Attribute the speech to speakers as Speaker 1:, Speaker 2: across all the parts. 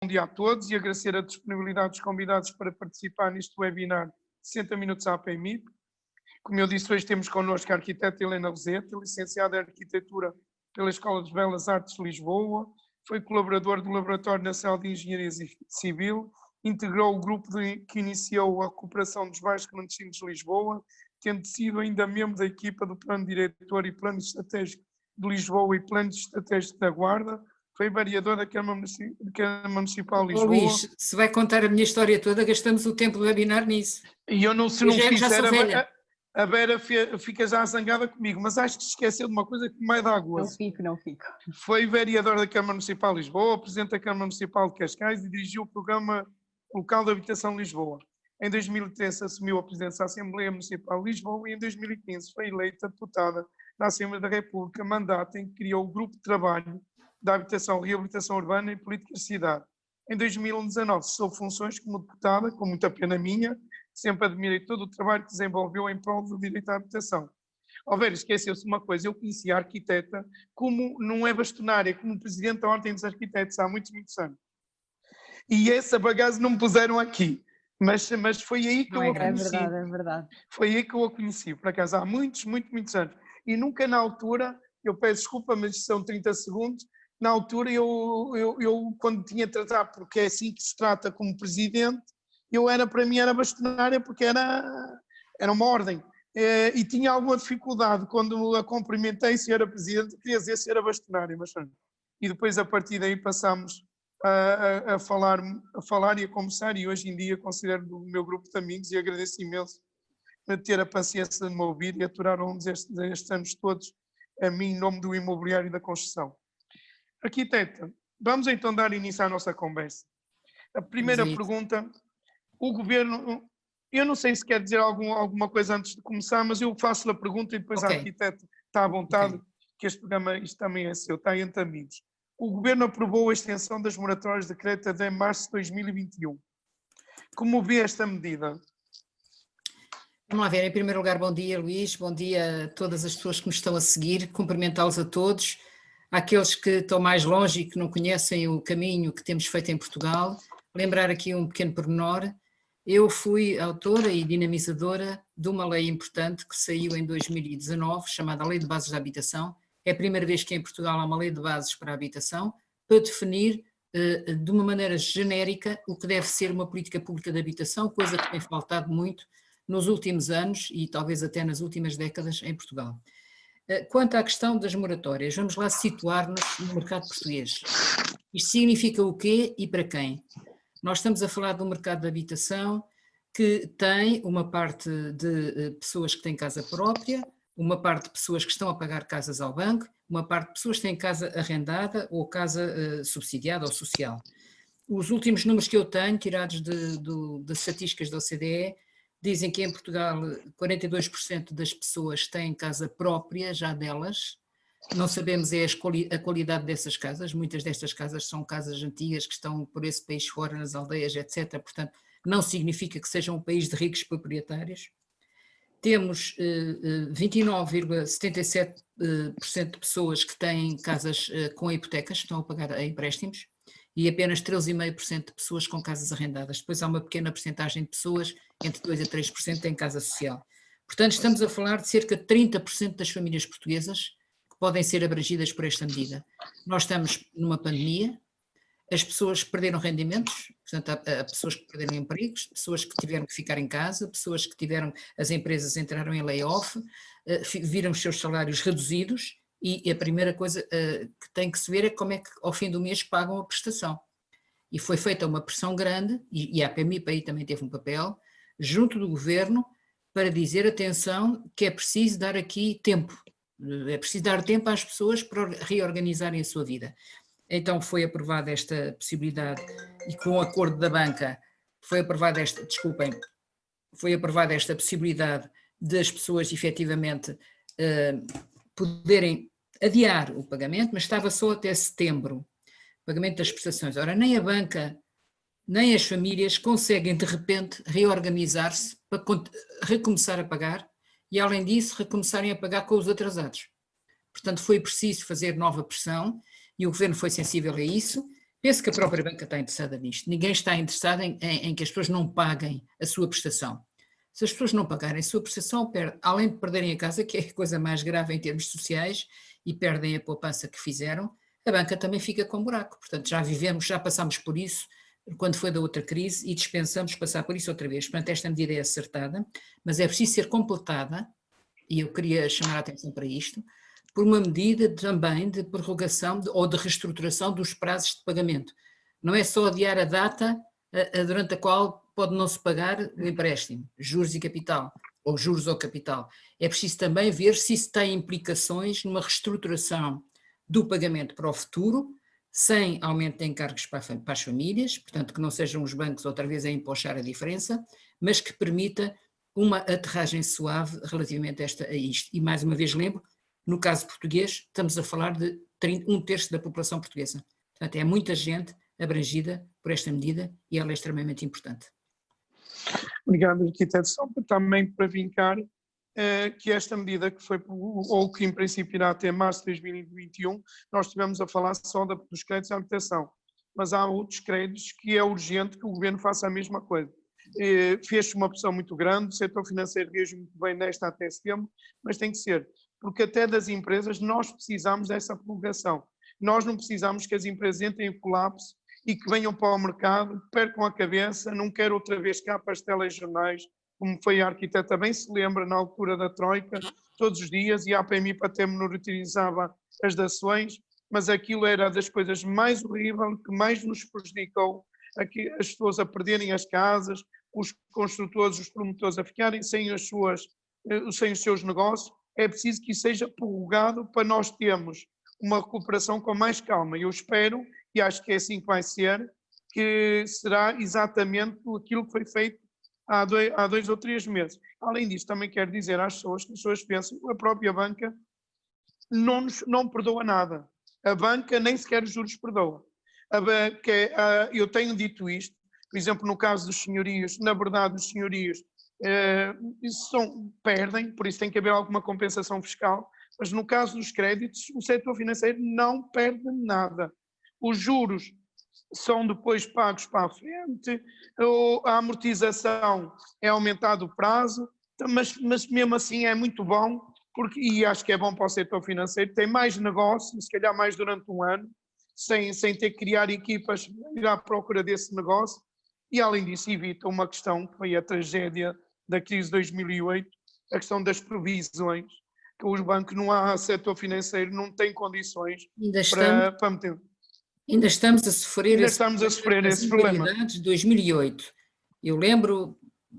Speaker 1: dia a todos e agradecer a disponibilidade dos convidados para participar neste webinar 60 minutos à APMIP. Como eu disse, hoje temos connosco a arquiteta Helena Roseta, licenciada em Arquitetura pela Escola de Belas Artes de Lisboa, foi colaborador do Laboratório Nacional de Engenharia Civil, integrou o grupo que iniciou a recuperação dos bairros clandestinos de Lisboa, tendo sido ainda membro da equipa do Plano Diretor e Plano Estratégico de Lisboa e Plano Estratégico da Guarda, foi vereador da Câmara Municipal de Lisboa.
Speaker 2: Luís, se vai contar a minha história toda, gastamos o tempo do webinar nisso.
Speaker 1: E eu não, se
Speaker 2: eu
Speaker 1: não fizer,
Speaker 2: a
Speaker 1: Vera fica já zangada comigo, mas acho que se esqueceu de uma coisa que me dá gozo.
Speaker 3: Não fico.
Speaker 1: Foi vereador da Câmara Municipal de Lisboa, presidente da Câmara Municipal de Cascais e dirigiu o programa local de habitação de Lisboa. Em 2013 assumiu a presidência da Assembleia Municipal de Lisboa e em 2015 foi eleita deputada da Assembleia da República, mandato em que criou o Grupo de Trabalho da Habitação, Reabilitação Urbana e Políticas de Cidade. Em 2019 cessou funções como deputada, com muita pena minha, sempre admirei todo o trabalho que desenvolveu em prol do direito à habitação. Ver, esqueceu-se uma coisa, eu conheci a arquiteta como, não é bastonária, como presidente da Ordem dos Arquitetos há muitos anos. E essa bagagem não me puseram aqui, mas foi aí que eu a conheci.
Speaker 3: É verdade.
Speaker 1: Foi aí que eu a conheci, por acaso, há muitos anos. E nunca na altura, eu peço desculpa, mas são 30 segundos, na altura eu quando tinha tratado, porque é assim que se trata como presidente, para mim era bastonária porque era uma ordem. E tinha alguma dificuldade quando a cumprimentei, se era presidente, queria dizer se era bastonária. E depois a partir daí passámos a falar e a conversar, e hoje em dia considero o meu grupo de amigos e agradeço imenso a ter a paciência de me ouvir e aturar ao longo destes anos todos a mim em nome do imobiliário e da construção. Arquiteta, vamos então dar início à nossa conversa. A primeira pergunta, o governo, eu não sei se quer dizer alguma coisa antes de começar, mas eu faço a pergunta e depois a arquiteta está à vontade, que este programa, isto também é seu, está entre amigos. O governo aprovou a extensão das moratórias de crédito até março de 2021. Como vê esta medida?
Speaker 2: Vamos lá ver, em primeiro lugar, bom dia, Luís, bom dia a todas as pessoas que nos estão a seguir, cumprimentá-los a todos, àqueles que estão mais longe e que não conhecem o caminho que temos feito em Portugal. Lembrar aqui um pequeno pormenor, eu fui autora e dinamizadora de uma lei importante que saiu em 2019, chamada Lei de Bases da Habitação. É a primeira vez que em Portugal há uma lei de bases para a habitação, para definir de uma maneira genérica o que deve ser uma política pública de habitação, coisa que tem faltado muito nos últimos anos e talvez até nas últimas décadas em Portugal. Quanto à questão das moratórias, vamos lá situar-nos no mercado português. Isto significa o quê e para quem? Nós estamos a falar de um mercado de habitação que tem uma parte de pessoas que têm casa própria, uma parte de pessoas que estão a pagar casas ao banco, uma parte de pessoas que têm casa arrendada ou casa subsidiada ou social. Os últimos números que eu tenho, tirados das estatísticas da OCDE, dizem que em Portugal 42% das pessoas têm casa própria, já delas. Não sabemos a qualidade dessas casas, muitas destas casas são casas antigas que estão por esse país fora, nas aldeias, etc. Portanto, não significa que sejam um país de ricos proprietários. Temos 29,77% de pessoas que têm casas com hipotecas, estão a pagar a empréstimos, e apenas 13,5% de pessoas com casas arrendadas. Depois há uma pequena percentagem de pessoas, entre 2% a 3% em casa social. Portanto, estamos a falar de cerca de 30% das famílias portuguesas que podem ser abrangidas por esta medida. Nós estamos numa pandemia, as pessoas perderam rendimentos, portanto há pessoas que perderam empregos, pessoas que tiveram que ficar em casa, pessoas que as empresas entraram em layoff, viram os seus salários reduzidos e a primeira coisa que tem que se ver é como é que ao fim do mês pagam a prestação. E foi feita uma pressão grande, e a APMIP aí também teve um papel, junto do governo, para dizer, atenção, que é preciso dar aqui tempo, é preciso dar tempo às pessoas para reorganizarem a sua vida. Então foi aprovada esta possibilidade e com o acordo da banca foi aprovada esta possibilidade das pessoas efetivamente poderem adiar o pagamento, mas estava só até setembro, o pagamento das prestações. Ora, nem a banca, nem as famílias conseguem de repente reorganizar-se para recomeçar a pagar e além disso recomeçarem a pagar com os atrasados. Portanto foi preciso fazer nova pressão e o governo foi sensível a isso, Penso que a própria banca está interessada nisto. Ninguém está interessado em que as pessoas não paguem a sua prestação. Se as pessoas não pagarem a sua prestação, além de perderem a casa, que é a coisa mais grave em termos sociais, e perdem a poupança que fizeram, a banca também fica com buraco. Portanto, já passámos por isso quando foi da outra crise e dispensamos passar por isso outra vez. Portanto, esta medida é acertada, mas é preciso ser completada, e eu queria chamar a atenção para isto, por uma medida também de prorrogação ou de reestruturação dos prazos de pagamento. Não é só adiar a data durante a qual pode não se pagar o empréstimo, juros e capital, ou juros ou capital. É preciso também ver se isso tem implicações numa reestruturação do pagamento para o futuro, sem aumento de encargos para as famílias, portanto que não sejam os bancos outra vez a empochar a diferença, mas que permita uma aterragem suave relativamente a isto. E mais uma vez lembro, no caso português, estamos a falar de 1/3 da população portuguesa. Portanto, é muita gente abrangida por esta medida e ela é extremamente importante.
Speaker 1: Obrigado, arquiteto. Só também para vincar que esta medida que foi, ou que em princípio irá até março de 2021, nós estivemos a falar só dos créditos à habitação, mas há outros créditos que é urgente que o governo faça a mesma coisa. Fez-se uma pressão muito grande, o setor financeiro reagiu muito bem nesta até setembro, mas tem que ser, porque até das empresas nós precisamos dessa prorrogação. Nós não precisamos que as empresas entrem em colapso e que venham para o mercado, percam a cabeça, não quero outra vez cá para os telejornais, como foi a arquiteta bem se lembra na altura da Troika, todos os dias, e a APMI até monitorizava as dações, mas aquilo era das coisas mais horríveis, que mais nos prejudicou, as pessoas a perderem as casas, os construtores, os promotores a ficarem sem os seus negócios. É preciso que isso seja prorrogado para nós termos uma recuperação com mais calma. Eu espero, e acho que é assim que vai ser, que será exatamente aquilo que foi feito há 2 ou 3 meses. Além disso, também quero dizer às pessoas que as pessoas pensam que a própria banca não perdoa nada. A banca nem sequer os juros perdoa. Eu tenho dito isto, por exemplo, no caso dos senhorios, na verdade os senhorios perdem, por isso tem que haver alguma compensação fiscal, mas no caso dos créditos, o setor financeiro não perde nada. Os juros são depois pagos para a frente, a amortização é aumentado o prazo, mas mesmo assim é muito bom, e acho que é bom para o setor financeiro, tem mais negócio, se calhar mais durante um ano, sem ter que criar equipas ir à procura desse negócio, e além disso evita uma questão que foi a tragédia da crise de 2008, a questão das provisões, que os bancos, não há setor financeiro, não tem condições para meter.
Speaker 2: Ainda estamos a sofrer
Speaker 1: esse problema
Speaker 2: de 2008. Eu lembro,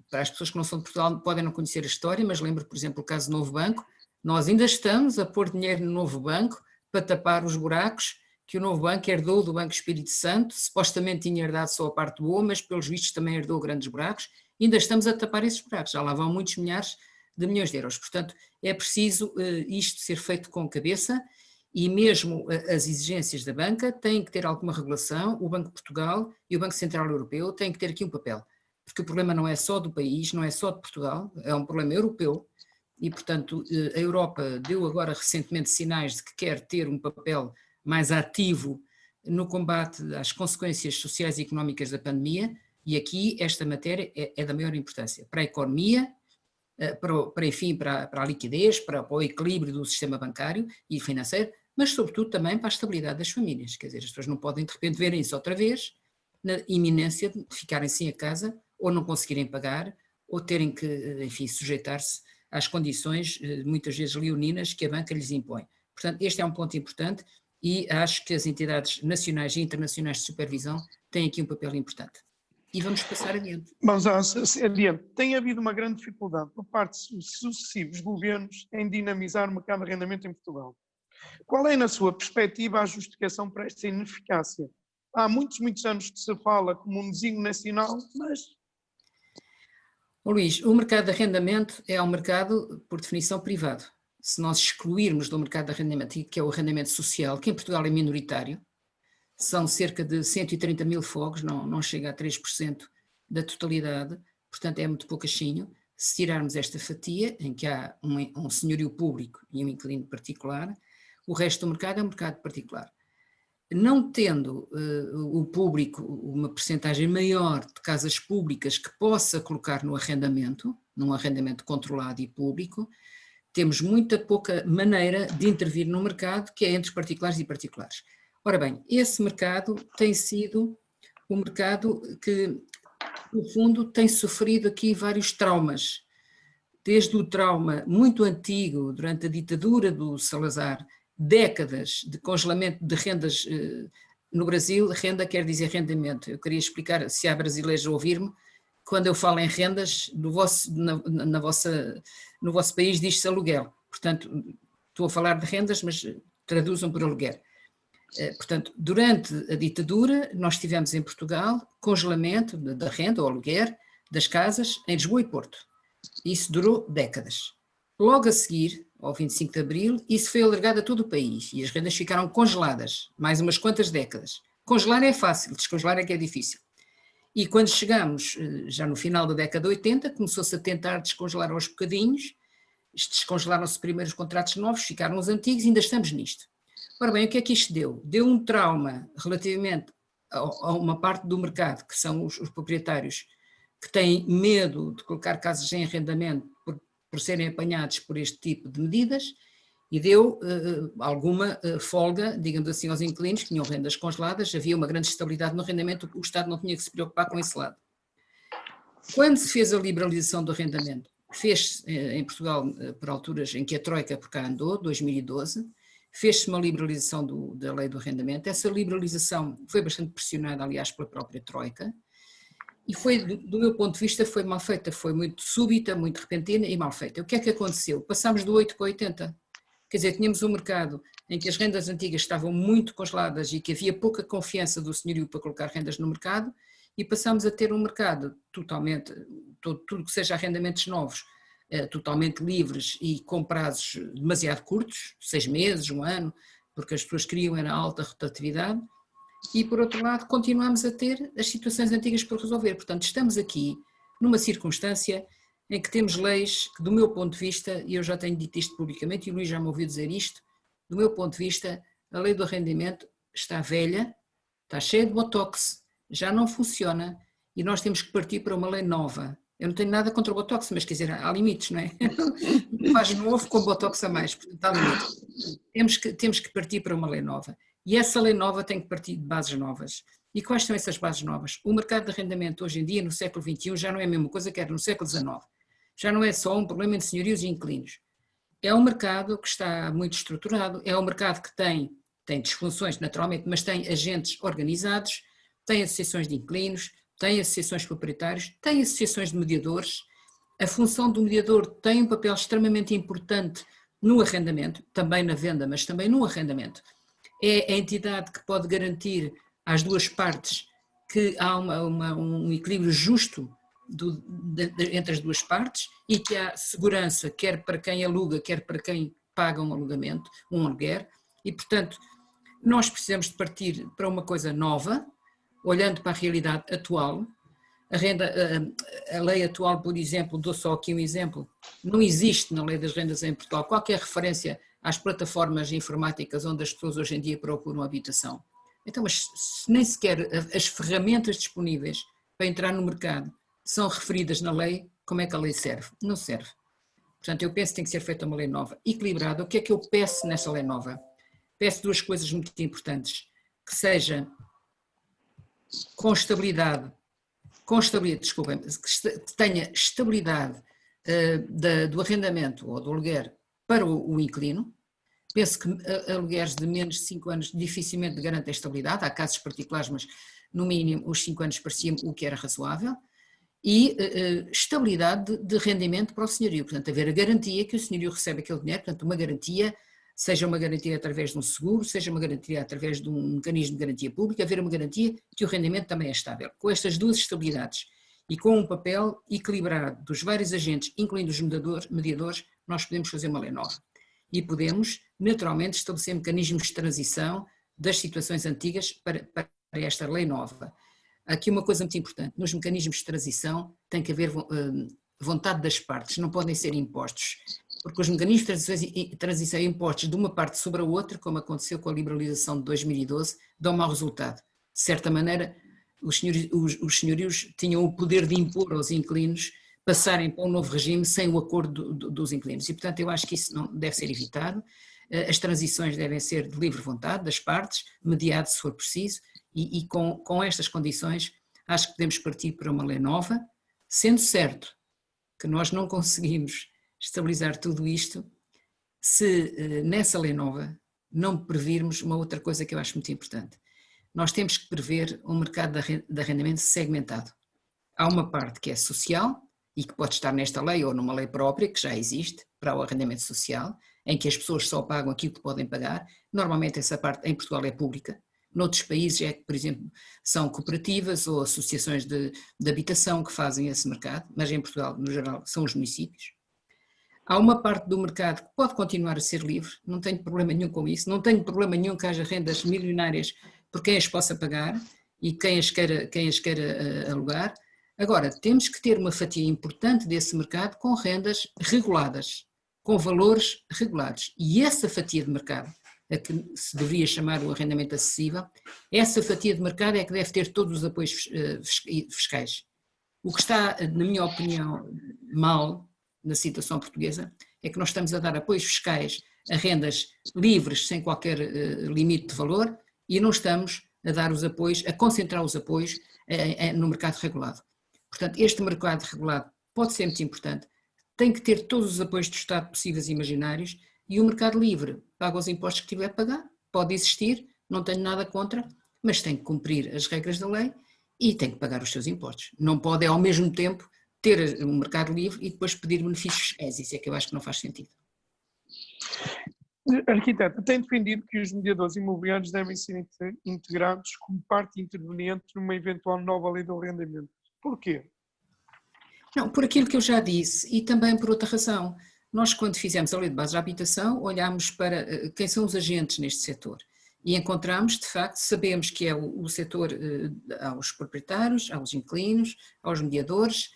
Speaker 2: para as pessoas que não são de Portugal podem não conhecer a história, mas lembro, por exemplo, o caso do Novo Banco. Nós ainda estamos a pôr dinheiro no Novo Banco para tapar os buracos que o Novo Banco herdou do Banco Espírito Santo, supostamente tinha herdado só a parte boa, mas pelos vistos também herdou grandes buracos. Ainda estamos a tapar esses buracos, já lá vão muitos milhares de milhões de euros. Portanto, é preciso isto ser feito com cabeça. E mesmo as exigências da banca têm que ter alguma regulação, o Banco de Portugal e o Banco Central Europeu têm que ter aqui um papel, porque o problema não é só do país, não é só de Portugal, é um problema europeu e, portanto, a Europa deu agora recentemente sinais de que quer ter um papel mais ativo no combate às consequências sociais e económicas da pandemia, e aqui esta matéria é da maior importância para a economia, para a liquidez, para o equilíbrio do sistema bancário e financeiro, mas sobretudo também para a estabilidade das famílias. Quer dizer, as pessoas não podem de repente verem isso outra vez, na iminência de ficarem sem a casa, ou não conseguirem pagar, ou terem que, enfim, sujeitar-se às condições, muitas vezes leoninas, que a banca lhes impõe. Portanto, este é um ponto importante e acho que as entidades nacionais e internacionais de supervisão têm aqui um papel importante. E vamos passar adiante.
Speaker 1: Vamos adiante. Tem havido uma grande dificuldade por parte de sucessivos governos em dinamizar o mercado de arrendamento em Portugal. Qual é, na sua perspectiva, a justificação para esta ineficácia? Há muitos anos que se fala como um desígnio nacional, mas...
Speaker 2: Luís, o mercado de arrendamento é um mercado, por definição, privado. Se nós excluirmos do mercado de arrendamento, que é o arrendamento social, que em Portugal é minoritário, são cerca de 130 mil fogos, não chega a 3% da totalidade, portanto é muito pouquinho. Se tirarmos esta fatia, em que há um senhorio público e um inquilino particular, o resto do mercado é um mercado particular. não tendo o público uma percentagem maior de casas públicas que possa colocar no arrendamento, num arrendamento controlado e público, temos muita pouca maneira de intervir no mercado, que é entre particulares e particulares. Ora bem, esse mercado tem sido um mercado que, no fundo, tem sofrido aqui vários traumas. Desde o trauma muito antigo, durante a ditadura do Salazar, décadas de congelamento de rendas no Brasil. Renda quer dizer rendimento. Eu queria explicar, se há brasileiros a ouvir-me, quando eu falo em rendas, no vosso país diz-se aluguel. Portanto, estou a falar de rendas, mas traduzam por aluguer. Portanto, durante a ditadura, nós tivemos em Portugal congelamento da renda ou aluguer das casas em Lisboa e Porto. Isso durou décadas. Logo a seguir, ao 25 de Abril, isso foi alargado a todo o país e as rendas ficaram congeladas, mais umas quantas décadas. Congelar é fácil, descongelar é que é difícil. E quando chegamos, já no final da década de 80, começou-se a tentar descongelar aos bocadinhos, descongelaram-se primeiro os contratos novos, ficaram os antigos e ainda estamos nisto. Ora bem, o que é que isto deu? Deu um trauma relativamente a uma parte do mercado, que são os proprietários que têm medo de colocar casas em arrendamento por serem apanhados por este tipo de medidas, e deu alguma folga, digamos assim, aos inquilinos que tinham rendas congeladas. Havia uma grande estabilidade no arrendamento, o Estado não tinha que se preocupar com esse lado. Quando se fez a liberalização do arrendamento, fez-se em Portugal, por alturas em que a Troika por cá andou, 2012, fez-se uma liberalização da lei do arrendamento. Essa liberalização foi bastante pressionada, aliás, pela própria Troika, e foi, do meu ponto de vista, foi mal feita, foi muito súbita, muito repentina e mal feita. O que é que aconteceu? Passámos do 8 para 80. Quer dizer, tínhamos um mercado em que as rendas antigas estavam muito congeladas e que havia pouca confiança do senhorio para colocar rendas no mercado, e passámos a ter um mercado totalmente, tudo que seja arrendamentos novos, totalmente livres e com prazos demasiado curtos, 6 meses, 1 ano, porque as pessoas queriam era alta rotatividade. E, por outro lado, continuamos a ter as situações antigas por resolver. Portanto, estamos aqui numa circunstância em que temos leis que, do meu ponto de vista, e eu já tenho dito isto publicamente, e o Luís já me ouviu dizer isto, do meu ponto de vista, a lei do arrendamento está velha, está cheia de botox, já não funciona, e nós temos que partir para uma lei nova. Eu não tenho nada contra o botox, mas quer dizer, há limites, não é? Faz novo com botox a mais, portanto há limites. Temos que partir para uma lei nova. E essa lei nova tem que partir de bases novas. E quais são essas bases novas? O mercado de arrendamento hoje em dia, no século XXI, já não é a mesma coisa que era no século XIX. Já não é só um problema entre senhorios e inquilinos. É um mercado que está muito estruturado, é um mercado que tem disfunções naturalmente, mas tem agentes organizados, tem associações de inquilinos, tem associações de proprietários, tem associações de mediadores. A função do mediador tem um papel extremamente importante no arrendamento, também na venda, mas também no arrendamento. É a entidade que pode garantir às duas partes que há um equilíbrio justo entre as duas partes e que há segurança, quer para quem aluga, quer para quem paga um aluguer, e, portanto, nós precisamos de partir para uma coisa nova, olhando para a realidade atual. A lei atual, por exemplo, dou só aqui um exemplo, não existe na lei das rendas em Portugal qualquer referência às plataformas informáticas onde as pessoas hoje em dia procuram habitação. Então, mas se nem sequer as ferramentas disponíveis para entrar no mercado são referidas na lei, como é que a lei serve? Não serve. Portanto, eu penso que tem que ser feita uma lei nova, equilibrada. O que é que eu peço nessa lei nova? Peço 2 coisas muito importantes, que seja com estabilidade, desculpem, que tenha estabilidade do arrendamento ou do aluguer para o inquilino. Penso que alugueres de menos de 5 anos dificilmente garantem estabilidade, há casos particulares, mas no mínimo os 5 anos parecia-me o que era razoável, e estabilidade de rendimento para o senhorio, portanto haver a garantia que o senhorio recebe aquele dinheiro, portanto uma garantia, seja uma garantia através de um seguro, seja uma garantia através de um mecanismo de garantia pública, haver uma garantia que o rendimento também é estável. Com estas 2 estabilidades e com um papel equilibrado dos vários agentes, incluindo os mediadores, nós podemos fazer uma lei nova. E podemos, naturalmente, estabelecer mecanismos de transição das situações antigas para esta lei nova. Aqui uma coisa muito importante, nos mecanismos de transição tem que haver vontade das partes, não podem ser impostos. porque os mecanismos de transição impostos de uma parte sobre a outra, como aconteceu com a liberalização de 2012, dão mau resultado. De certa maneira, os senhorios tinham o poder de impor aos inquilinos passarem para um novo regime sem o acordo dos inquilinos e, portanto, eu acho que isso não deve ser evitado. As transições devem ser de livre vontade das partes, mediado se for preciso, e com estas condições acho que podemos partir para uma lei nova, sendo certo que nós não conseguimos estabilizar tudo isto se nessa lei nova não previrmos uma outra coisa que eu acho muito importante. Nós temos que prever um mercado de arrendamento segmentado. Há uma parte que é social e que pode estar nesta lei ou numa lei própria, que já existe, para o arrendamento social, em que as pessoas só pagam aquilo que podem pagar. Normalmente essa parte em Portugal é pública. Noutros países é que, por exemplo, são cooperativas ou associações de habitação que fazem esse mercado, mas em Portugal, no geral, são os municípios. Há uma parte do mercado que pode continuar a ser livre, não tenho problema nenhum com isso, não tenho problema nenhum que haja rendas milionárias por quem as possa pagar e quem as queira alugar. Agora, temos que ter uma fatia importante desse mercado com rendas reguladas, com valores regulados. E essa fatia de mercado, a que se deveria chamar o arrendamento acessível, essa fatia de mercado é que deve ter todos os apoios fiscais. O que está, na minha opinião, mal na situação portuguesa é que nós estamos a dar apoios fiscais a rendas livres, sem qualquer limite de valor, e não estamos a dar os apoios, a concentrar os apoios no mercado regulado. Portanto, este mercado regulado pode ser muito importante, tem que ter todos os apoios do Estado possíveis e imaginários, e o mercado livre paga os impostos que tiver a pagar, pode existir, não tenho nada contra, mas tem que cumprir as regras da lei e tem que pagar os seus impostos. Não pode ao mesmo tempo ter um mercado livre e depois pedir benefícios fiscais, isso é que eu acho que não faz sentido.
Speaker 1: Arquiteto, tem defendido que os mediadores imobiliários devem ser integrados como parte interveniente numa eventual nova lei do arrendamento. Porquê?
Speaker 2: Não, por aquilo que eu já disse e também por outra razão. Nós, quando fizemos a lei de bases de habitação, olhámos para quem são os agentes neste setor e encontramos, de facto, sabemos que é o setor aos proprietários, aos inquilinos, aos mediadores,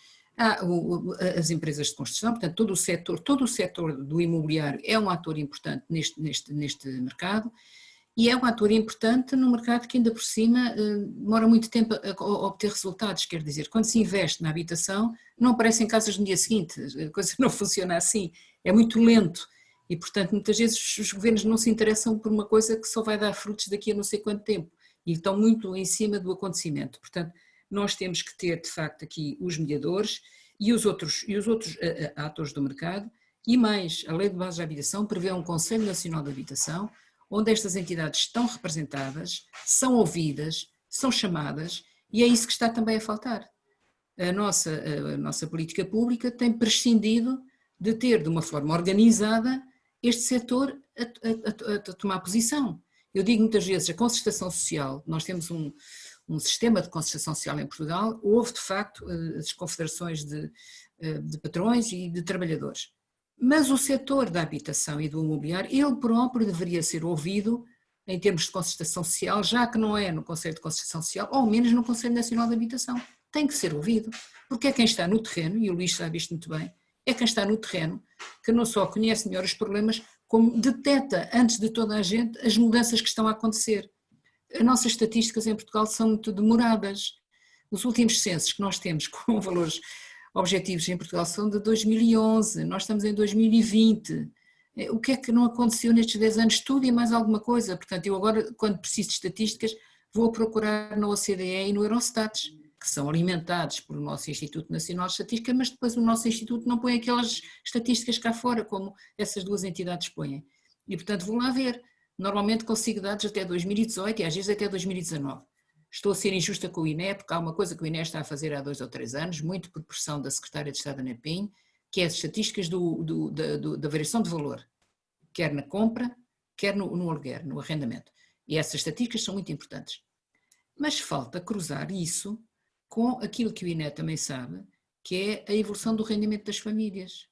Speaker 2: as empresas de construção, portanto todo o setor do imobiliário é um ator importante neste mercado e é um ator importante num mercado que ainda por cima demora muito tempo a obter resultados, quer dizer, quando se investe na habitação não aparecem casas no dia seguinte, a coisa não funciona assim, é muito lento e portanto muitas vezes os governos não se interessam por uma coisa que só vai dar frutos daqui a não sei quanto tempo e estão muito em cima do acontecimento, portanto nós temos que ter, de facto, aqui os mediadores e os outros atores do mercado e mais, a Lei de Bases de Habitação prevê um Conselho Nacional de Habitação onde estas entidades estão representadas, são ouvidas, são chamadas e é isso que está também a faltar. A nossa política pública tem prescindido de ter de uma forma organizada este setor a tomar posição. Eu digo muitas vezes, a concertação social, nós temos um sistema de concertação social em Portugal, houve de facto as confederações de patrões e de trabalhadores. Mas o setor da habitação e do imobiliário, ele próprio deveria ser ouvido em termos de concertação social, já que não é no Conselho de Concertação Social, ou ao menos no Conselho Nacional de Habitação. Tem que ser ouvido, porque é quem está no terreno, e o Luís sabe isto muito bem, é quem está no terreno que não só conhece melhor os problemas, como detecta antes de toda a gente as mudanças que estão a acontecer. As nossas estatísticas em Portugal são muito demoradas. Os últimos censos que nós temos com valores objetivos em Portugal são de 2011, nós estamos em 2020. O que é que não aconteceu nestes 10 anos? Tudo e mais alguma coisa. Portanto, eu agora, quando preciso de estatísticas, vou procurar no OCDE e no Eurostat, que são alimentados pelo nosso Instituto Nacional de Estatística, mas depois o nosso Instituto não põe aquelas estatísticas cá fora, como essas duas entidades põem. E, portanto, vou lá ver. Normalmente consigo dados até 2018 e às vezes até 2019. Estou a ser injusta com o INE, porque há uma coisa que o INE está a fazer há 2 ou 3 anos, muito por pressão da Secretária de Estado Ana Pinho, que é as estatísticas da variação de valor, quer na compra, quer no aluguer, no arrendamento. E essas estatísticas são muito importantes. Mas falta cruzar isso com aquilo que o INE também sabe, que é a evolução do rendimento das famílias.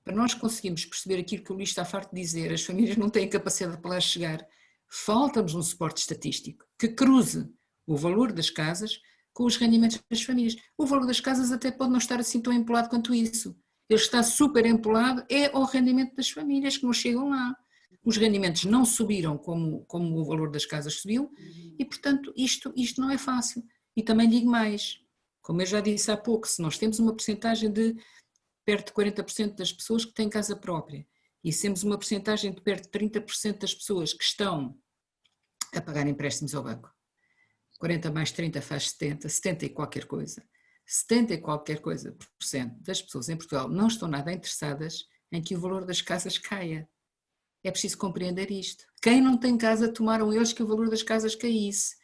Speaker 2: Para nós conseguirmos perceber aquilo que o Luís está farto de dizer, as famílias não têm capacidade para lá chegar, falta-nos um suporte estatístico que cruze o valor das casas com os rendimentos das famílias. O valor das casas até pode não estar assim tão empolado quanto isso. ele está super empolado é ao rendimento das famílias que não chegam lá. Os rendimentos não subiram como o valor das casas subiu e, portanto, isto não é fácil. E também digo mais, como eu já disse há pouco, se nós temos uma percentagem de perto de 40% das pessoas que têm casa própria e se temos uma percentagem de perto de 30% das pessoas que estão a pagar empréstimos ao banco, 40 mais 30 faz 70, 70 e qualquer coisa. 70 e qualquer coisa por cento das pessoas em Portugal não estão nada interessadas em que o valor das casas caia. É preciso compreender isto. Quem não tem casa tomaram eles que o valor das casas caísse,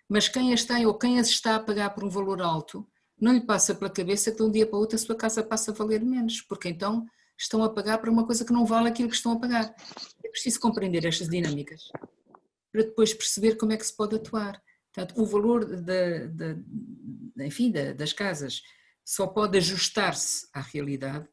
Speaker 2: mas quem as tem ou quem as está a pagar por um valor alto, não lhe passa pela cabeça que de um dia para o outro a sua casa passa a valer menos, porque então estão a pagar para uma coisa que não vale aquilo que estão a pagar. É preciso compreender estas dinâmicas para depois perceber como é que se pode atuar. Portanto, o valor das casas só pode ajustar-se à realidade,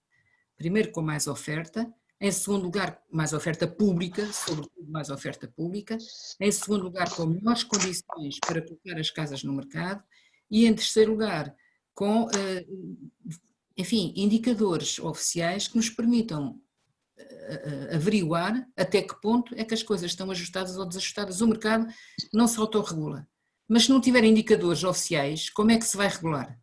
Speaker 2: primeiro com mais oferta, em segundo lugar mais oferta pública, sobretudo mais oferta pública, em segundo lugar com melhores condições para colocar as casas no mercado e em terceiro lugar com, indicadores oficiais que nos permitam averiguar até que ponto é que as coisas estão ajustadas ou desajustadas. O mercado não se autorregula, mas se não tiver indicadores oficiais, como é que se vai regular?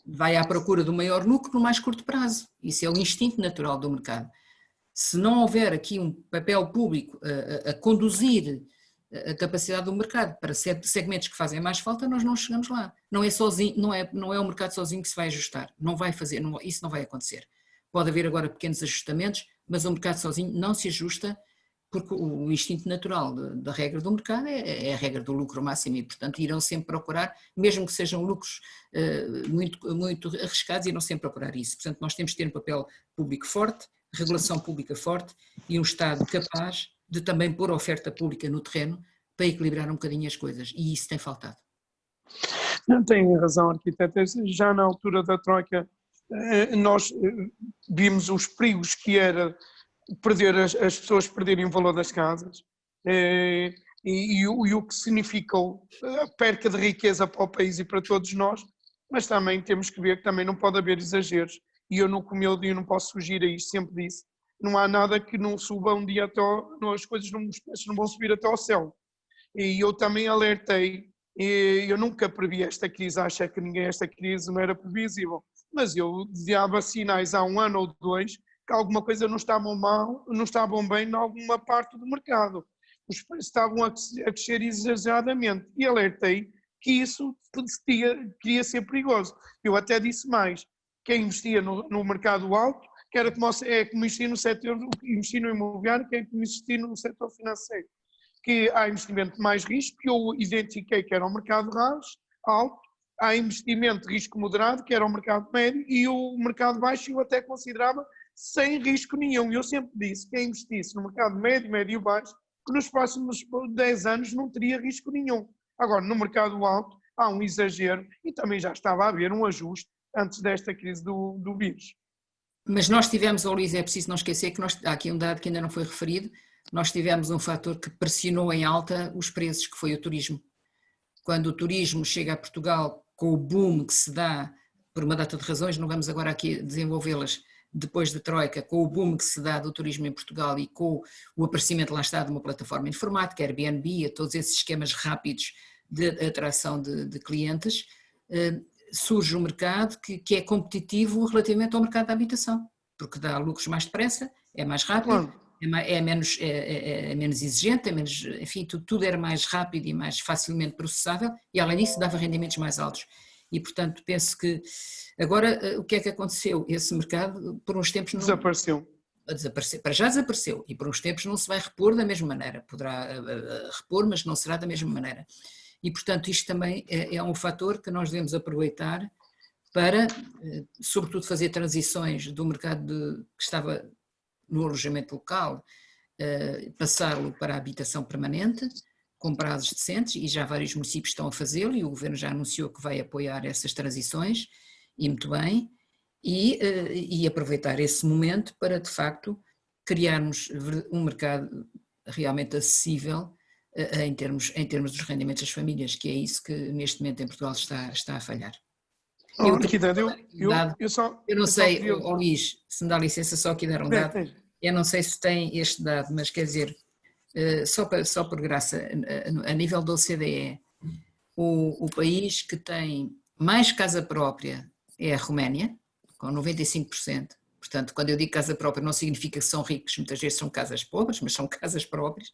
Speaker 2: Vai à procura do maior lucro no mais curto prazo. Isso é o instinto natural do mercado. Se não houver aqui um papel público a conduzir a capacidade do mercado para segmentos que fazem mais falta, nós não chegamos lá. Não é sozinho, não é o mercado sozinho que se vai ajustar. Não vai fazer, isso não vai acontecer. Pode haver agora pequenos ajustamentos, mas o mercado sozinho não se ajusta porque o instinto natural da regra do mercado é a regra do lucro máximo e, portanto, irão sempre procurar, mesmo que sejam lucros muito, muito arriscados, irão sempre procurar isso. Portanto, nós temos que ter um papel público forte, regulação pública forte e um Estado capaz de também pôr a oferta pública no terreno para equilibrar um bocadinho as coisas, e isso tem faltado.
Speaker 1: Não tem razão, arquiteta. Já na altura da Troika, nós vimos os perigos que era perder as pessoas perderem o valor das casas e o que significou a perca de riqueza para o país e para todos nós, mas também temos que ver que também não pode haver exageros. E eu, como eu não posso fugir a isto, sempre disse, não há nada que não suba um dia as coisas não vão subir até ao céu. E eu também alertei, eu nunca previ esta crise, acho que esta crise não era previsível, mas eu dava sinais há um ano ou dois que alguma coisa não estavam bem em alguma parte do mercado. Os preços estavam a descer exageradamente e alertei que isso queria ser perigoso. Eu até disse mais, quem investia no mercado alto, que era como investir no setor, investir no imobiliário, que é como investir no setor financeiro. Que há investimento de mais risco, que eu identifiquei que era o mercado alto, há investimento de risco moderado, que era o mercado médio, e o mercado baixo eu até considerava sem risco nenhum. Eu sempre disse que quem investisse no mercado médio, médio e baixo, que nos próximos 10 anos não teria risco nenhum. Agora, no mercado alto, há um exagero e também já estava a haver um ajuste antes desta crise do vírus.
Speaker 2: Mas nós tivemos, Luís, é preciso não esquecer que há aqui um dado que ainda não foi referido, nós tivemos um fator que pressionou em alta os preços, que foi o turismo. Quando o turismo chega a Portugal com o boom que se dá, por uma data de razões, não vamos agora aqui desenvolvê-las, depois da Troika, com o boom que se dá do turismo em Portugal e com o aparecimento lá está de uma plataforma informática, Airbnb, a todos esses esquemas rápidos de atração de clientes, surge um mercado que é competitivo relativamente ao mercado da habitação, porque dá lucros mais depressa, é mais rápido, é menos exigente, enfim, tudo era mais rápido e mais facilmente processável e além disso dava rendimentos mais altos. E portanto penso que agora o que é que aconteceu? Esse mercado por uns tempos
Speaker 1: desapareceu.
Speaker 2: Para já desapareceu e por uns tempos não se vai repor da mesma maneira, poderá repor, mas não será da mesma maneira. E portanto isto também é um fator que nós devemos aproveitar para, sobretudo, fazer transições do mercado que estava no alojamento local, passá-lo para a habitação permanente, com prazos decentes, e já vários municípios estão a fazê-lo, e o Governo já anunciou que vai apoiar essas transições, e muito bem, e aproveitar esse momento para, de facto, criarmos um mercado realmente acessível em termos dos rendimentos das famílias, que é isso que neste momento em Portugal está a falhar. Eu,
Speaker 1: arquiteto,
Speaker 2: eu não sei,
Speaker 1: queria...
Speaker 2: Luís, se me dá licença só aqui dar um dado, eu não sei se tem este dado, mas quer dizer, só por graça, a nível da OCDE, o país que tem mais casa própria é a Roménia, com 95%. Portanto, quando eu digo casa própria não significa que são ricos, muitas vezes são casas pobres, mas são casas próprias.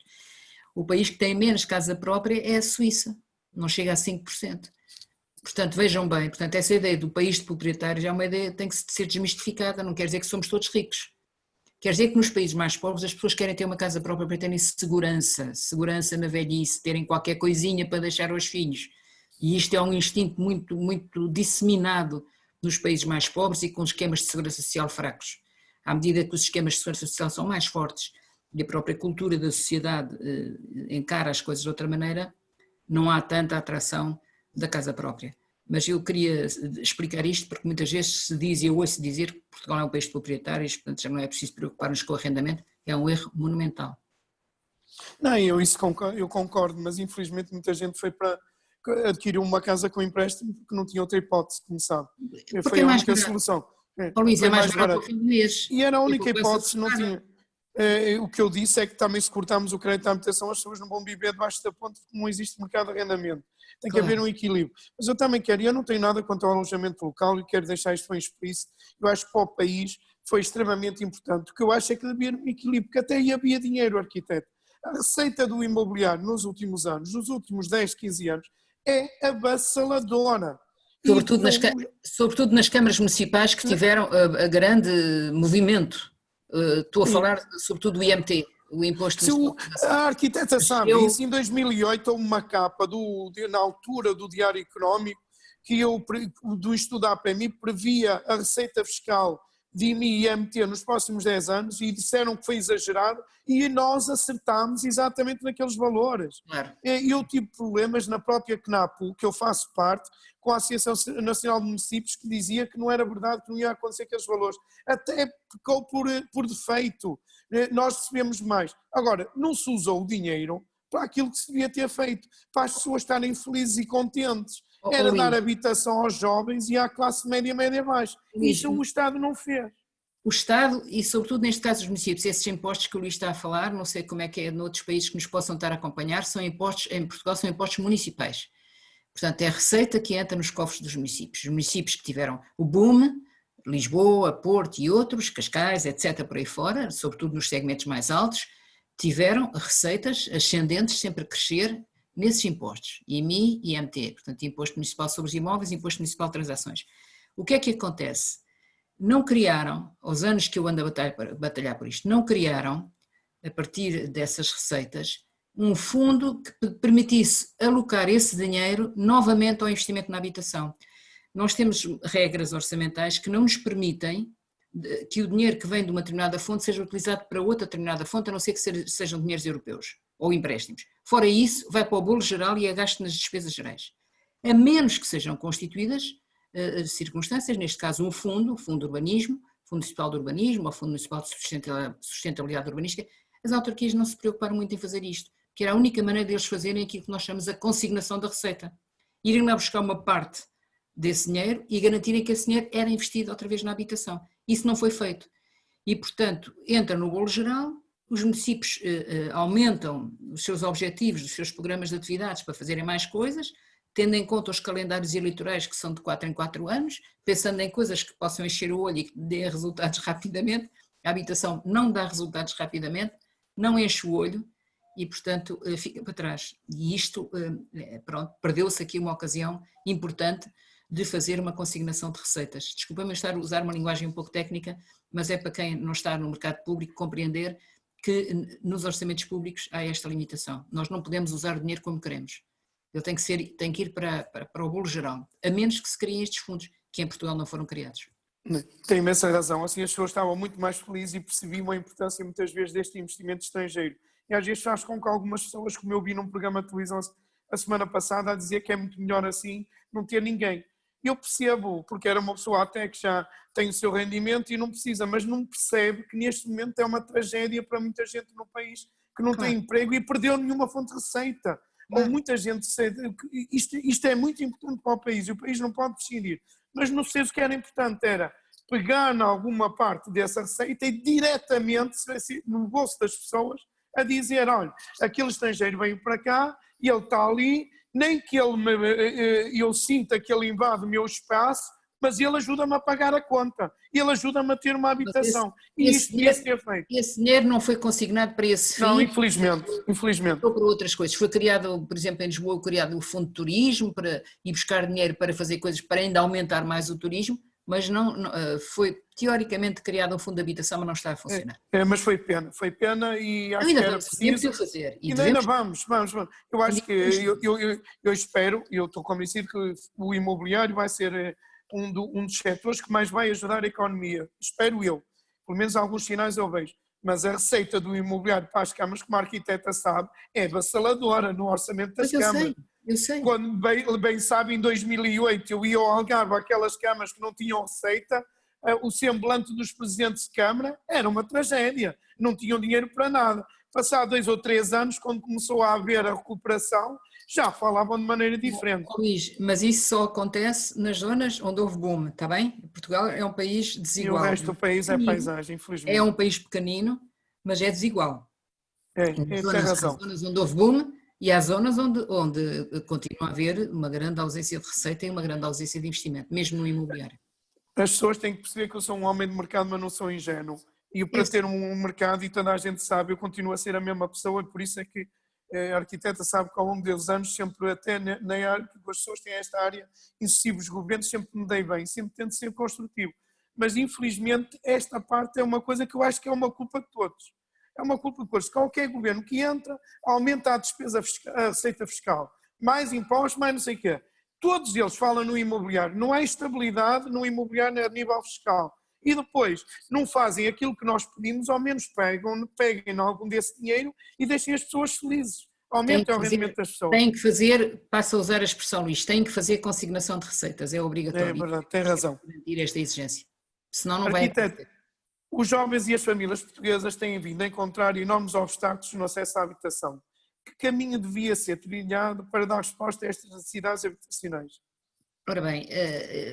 Speaker 2: O país que tem menos casa própria é a Suíça, não chega a 5%. Portanto, vejam bem, portanto, essa ideia do país de proprietários é uma ideia que tem que ser desmistificada, não quer dizer que somos todos ricos. Quer dizer que nos países mais pobres as pessoas querem ter uma casa própria para terem segurança na velhice, terem qualquer coisinha para deixar aos filhos. E isto é um instinto muito, muito disseminado nos países mais pobres e com esquemas de segurança social fracos. À medida que os esquemas de segurança social são mais fortes e a própria cultura da sociedade encara as coisas de outra maneira, não há tanta atração da casa própria. Mas eu queria explicar isto porque muitas vezes se diz, e eu ouço dizer que Portugal é um país de proprietários, portanto já não é preciso preocupar-nos com o arrendamento, é um erro monumental.
Speaker 1: Não, eu concordo, mas infelizmente muita gente foi para adquirir uma casa com empréstimo porque não tinha outra hipótese, como sabe. Foi a única solução.
Speaker 2: Luís, é mais barato ao fim do mês.
Speaker 1: E era a única hipótese, não tinha... O que eu disse é que também se cortarmos o crédito à habitação as pessoas não vão viver debaixo da ponte porque não existe mercado de arrendamento. Tem que haver um equilíbrio. Mas eu também quero, eu não tenho nada contra o alojamento local e quero deixar isto bem explícito. Eu acho que para o país foi extremamente importante. O que eu acho é que havia um equilíbrio, porque até aí havia dinheiro, arquiteto. A receita do imobiliário nos últimos anos, nos últimos 10, 15 anos, é avassaladora.
Speaker 2: Sobretudo nas câmaras municipais que tiveram a grande movimento. Estou a falar sobretudo do IMT, o Imposto Municipal.
Speaker 1: A arquiteta sabe isso. Em 2008 houve uma capa na altura do Diário Económico que do estudo da APMI previa a receita fiscal de IMI e IMT nos próximos 10 anos e disseram que foi exagerado e nós acertámos exatamente naqueles valores. Claro. Eu tive problemas na própria CNAPU, que eu faço parte, com a Associação Nacional de Municípios, que dizia que não era verdade, que não ia acontecer aqueles valores. Até ficou por defeito. Nós recebemos mais. Agora, não se usou o dinheiro para aquilo que se devia ter feito, para as pessoas estarem felizes e contentes. Era dar habitação aos jovens e à classe média baixa. Isso o Estado não fez.
Speaker 2: O Estado, e sobretudo neste caso os municípios, esses impostos que o Luís está a falar, não sei como é que é noutros países que nos possam estar a acompanhar, são impostos, em Portugal são impostos municipais. Portanto, é a receita que entra nos cofres dos municípios. Os municípios que tiveram o boom, Lisboa, Porto e outros, Cascais, etc., por aí fora, sobretudo nos segmentos mais altos, tiveram receitas ascendentes sempre a crescer nesses impostos, IMI e IMT, portanto Imposto Municipal sobre os Imóveis e Imposto Municipal de Transações. O que é que acontece? Não criaram, aos anos que eu ando a batalhar por isto, não criaram, a partir dessas receitas, um fundo que permitisse alocar esse dinheiro novamente ao investimento na habitação. Nós temos regras orçamentais que não nos permitem que o dinheiro que vem de uma determinada fonte seja utilizado para outra determinada fonte, a não ser que sejam dinheiros europeus ou empréstimos. Fora isso, vai para o bolo geral e é gasto nas despesas gerais. A menos que sejam constituídas circunstâncias, neste caso um fundo, o Fundo de Urbanismo, Fundo Municipal de Urbanismo, ou Fundo Municipal de Sustentabilidade Urbanística, as autarquias não se preocuparam muito em fazer isto, que era a única maneira deles fazerem aquilo que nós chamamos a consignação da receita. Irem lá buscar uma parte desse dinheiro e garantirem que esse dinheiro era investido outra vez na habitação. Isso não foi feito. E, portanto, entra no bolo geral, os municípios aumentam os seus objetivos, os seus programas de atividades para fazerem mais coisas, tendo em conta os calendários eleitorais que são de 4 em 4 anos, pensando em coisas que possam encher o olho e que dêem resultados rapidamente. A habitação não dá resultados rapidamente, não enche o olho e, portanto, fica para trás. E isto, pronto, perdeu-se aqui uma ocasião importante de fazer uma consignação de receitas. Desculpa-me estar a usar uma linguagem um pouco técnica, mas é para quem não está no mercado público compreender que nos orçamentos públicos há esta limitação. Nós não podemos usar o dinheiro como queremos. Ele tem que ir para o bolo geral, a menos que se criem estes fundos, que em Portugal não foram criados.
Speaker 1: Tem imensa razão. Assim as pessoas estavam muito mais felizes e percebiam a importância muitas vezes deste investimento estrangeiro. E às vezes faz com que algumas pessoas, como eu vi num programa de televisão a semana passada, a dizer que é muito melhor assim não ter ninguém. Eu percebo, porque era uma pessoa até que já tem o seu rendimento e não precisa, mas não percebe que neste momento é uma tragédia para muita gente no país que não tem emprego e perdeu nenhuma fonte de receita. Ou muita gente, isto é muito importante para o país e o país não pode prescindir mas no senso que era importante era pegar em alguma parte dessa receita e diretamente no bolso das pessoas a dizer, olha, aquele estrangeiro veio para cá e ele está ali, nem que eu sinta que ele invade o meu espaço, mas ele ajuda-me a pagar a conta, ele ajuda-me a ter uma habitação. E isto devia ser feito.
Speaker 2: Esse dinheiro não foi consignado para esse fim?
Speaker 1: Não, infelizmente.
Speaker 2: Ou para outras coisas. Foi criado, por exemplo, em Lisboa, criado o Fundo de Turismo para ir buscar dinheiro para fazer coisas para ainda aumentar mais o turismo, mas não foi teoricamente criado um fundo de habitação, mas não está a funcionar.
Speaker 1: Mas foi pena e acho que era preciso.
Speaker 2: Fazer. E
Speaker 1: ainda vamos. Eu acho que, eu espero, eu estou convencido que o imobiliário vai ser um dos setores que mais vai ajudar a economia, espero eu, pelo menos alguns sinais eu vejo, mas a receita do imobiliário para as câmaras, como a arquiteta sabe, é avassaladora no orçamento das câmaras.
Speaker 2: Eu sei.
Speaker 1: Quando bem sabe, em 2008 eu ia ao Algarve, aquelas câmaras que não tinham receita, o semblante dos presidentes de câmara era uma tragédia, não tinham dinheiro para nada. Passado 2 ou 3 anos, quando começou a haver a recuperação, já falavam de maneira diferente.
Speaker 2: Luís, mas isso só acontece nas zonas onde houve boom, está bem? Portugal é um país desigual.
Speaker 1: E o resto do país é paisagem, infelizmente.
Speaker 2: É um país pequenino, mas é desigual.
Speaker 1: Tem razão.
Speaker 2: Há zonas onde houve boom e há zonas onde continua a haver uma grande ausência de receita e uma grande ausência de investimento, mesmo no imobiliário.
Speaker 1: As pessoas têm que perceber que eu sou um homem de mercado, mas não sou ingênuo. E para ter um mercado, e toda a gente sabe, eu continuo a ser a mesma pessoa, e por isso é que a arquiteta sabe que ao longo dos anos, sempre até na área, porque as pessoas têm esta área, em sucessivos governos, sempre me dei bem, sempre tento ser construtivo. Mas infelizmente esta parte é uma coisa que eu acho que é uma culpa de todos. É uma culpa de todos. Qualquer governo que entra, aumenta a despesa fiscal, a receita fiscal, mais impostos, mais não sei o quê. Todos eles falam no imobiliário, não há estabilidade no imobiliário a nível fiscal. E depois não fazem aquilo que nós pedimos, ao menos peguem algum desse dinheiro e deixem as pessoas felizes. Aumentem o rendimento das pessoas.
Speaker 2: Tem que fazer, passa a usar a expressão, Luís, tem que fazer consignação de receitas, é obrigatório.
Speaker 1: É verdade, tem razão.
Speaker 2: Garantir esta exigência. Senão não
Speaker 1: Arquiteto,
Speaker 2: vai.
Speaker 1: os jovens e as famílias portuguesas têm vindo a encontrar enormes obstáculos no acesso à habitação. Que caminho devia ser trilhado para dar resposta a estas necessidades habitacionais?
Speaker 2: Ora bem,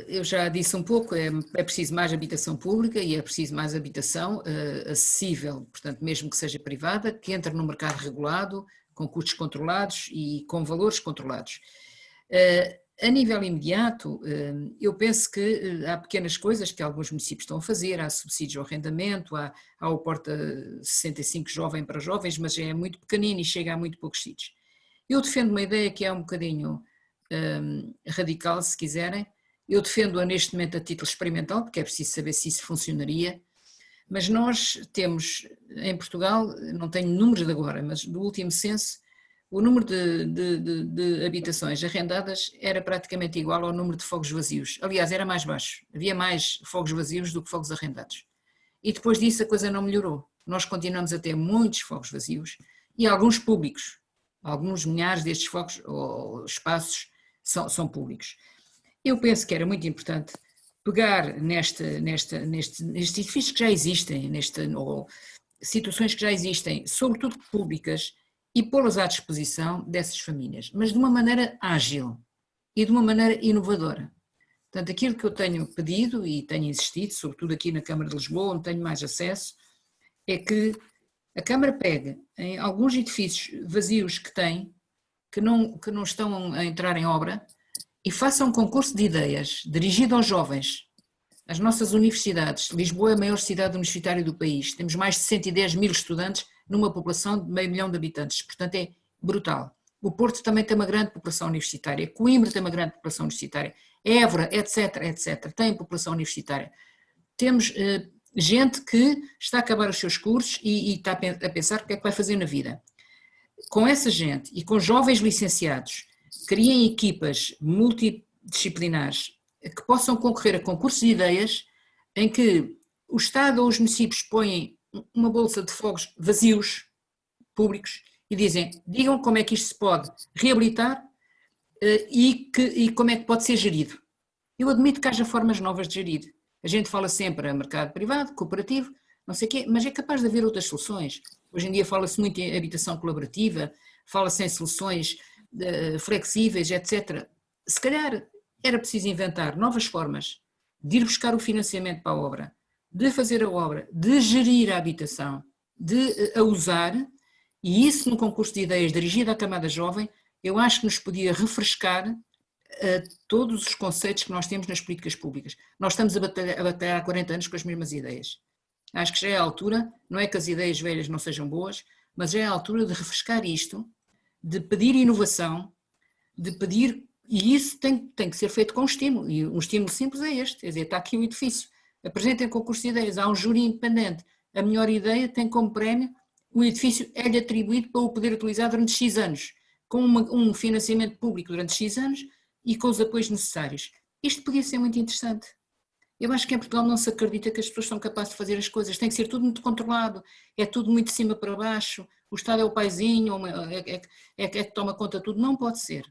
Speaker 2: eu já disse um pouco, é preciso mais habitação pública e é preciso mais habitação acessível, portanto, mesmo que seja privada, que entre no mercado regulado, com custos controlados e com valores controlados. A nível imediato, eu penso que há pequenas coisas que alguns municípios estão a fazer, há subsídios ao arrendamento, há o Porta 65 Jovem para Jovens, mas é muito pequenino e chega a muito poucos sítios. Eu defendo uma ideia que é um bocadinho radical, se quiserem. Eu defendo-a neste momento a título experimental, porque é preciso saber se isso funcionaria, mas nós temos em Portugal, não tenho números de agora, mas do último censo, o número de habitações arrendadas era praticamente igual ao número de fogos vazios. Aliás, era mais baixo, havia mais fogos vazios do que fogos arrendados. E depois disso a coisa não melhorou. Nós continuamos a ter muitos fogos vazios e alguns públicos. Alguns milhares destes fogos ou espaços são públicos. Eu penso que era muito importante pegar nestes edifícios que já existem, ou situações que já existem, sobretudo públicas, e pô-las à disposição dessas famílias, mas de uma maneira ágil e de uma maneira inovadora. Portanto, aquilo que eu tenho pedido e tenho insistido, sobretudo aqui na Câmara de Lisboa, onde tenho mais acesso, é que a Câmara pegue em alguns edifícios vazios que tem, que não estão a entrar em obra, e faça um concurso de ideias dirigido aos jovens. As nossas universidades, Lisboa é a maior cidade universitária do país, temos mais de 110 mil estudantes numa população de 500 mil de habitantes, portanto é brutal. O Porto também tem uma grande população universitária, Coimbra tem uma grande população universitária, Évora, etc, tem população universitária. Temos gente que está a acabar os seus cursos e está a pensar o que é que vai fazer na vida. Com essa gente e com jovens licenciados, criem equipas multidisciplinares que possam concorrer a concursos de ideias em que o Estado ou os municípios põem uma bolsa de fogos vazios, públicos, e digam como é que isto se pode reabilitar e como é que pode ser gerido. Eu admito que haja formas novas de gerir. A gente fala sempre a mercado privado, cooperativo, não sei o quê, mas é capaz de haver outras soluções. Hoje em dia fala-se muito em habitação colaborativa, fala-se em soluções flexíveis, etc. Se calhar era preciso inventar novas formas de ir buscar o financiamento para a obra, de fazer a obra, de gerir a habitação, de a usar, e isso no concurso de ideias dirigido à camada jovem, eu acho que nos podia refrescar todos os conceitos que nós temos nas políticas públicas. Nós estamos a batalhar há 40 anos com as mesmas ideias. Acho que já é a altura, não é que as ideias velhas não sejam boas, mas já é a altura de refrescar isto, de pedir inovação, de pedir, e isso tem que ser feito com estímulo, e um estímulo simples é este, quer dizer, está aqui o edifício, apresentem concurso de ideias, há um júri independente, a melhor ideia tem como prémio, o edifício é-lhe atribuído para o poder utilizar durante X anos, com um financiamento público durante X anos e com os apoios necessários. Isto podia ser muito interessante. Eu acho que em Portugal não se acredita que as pessoas são capazes de fazer as coisas, tem que ser tudo muito controlado, é tudo muito de cima para baixo, o Estado é o paizinho, é que toma conta de tudo, não pode ser.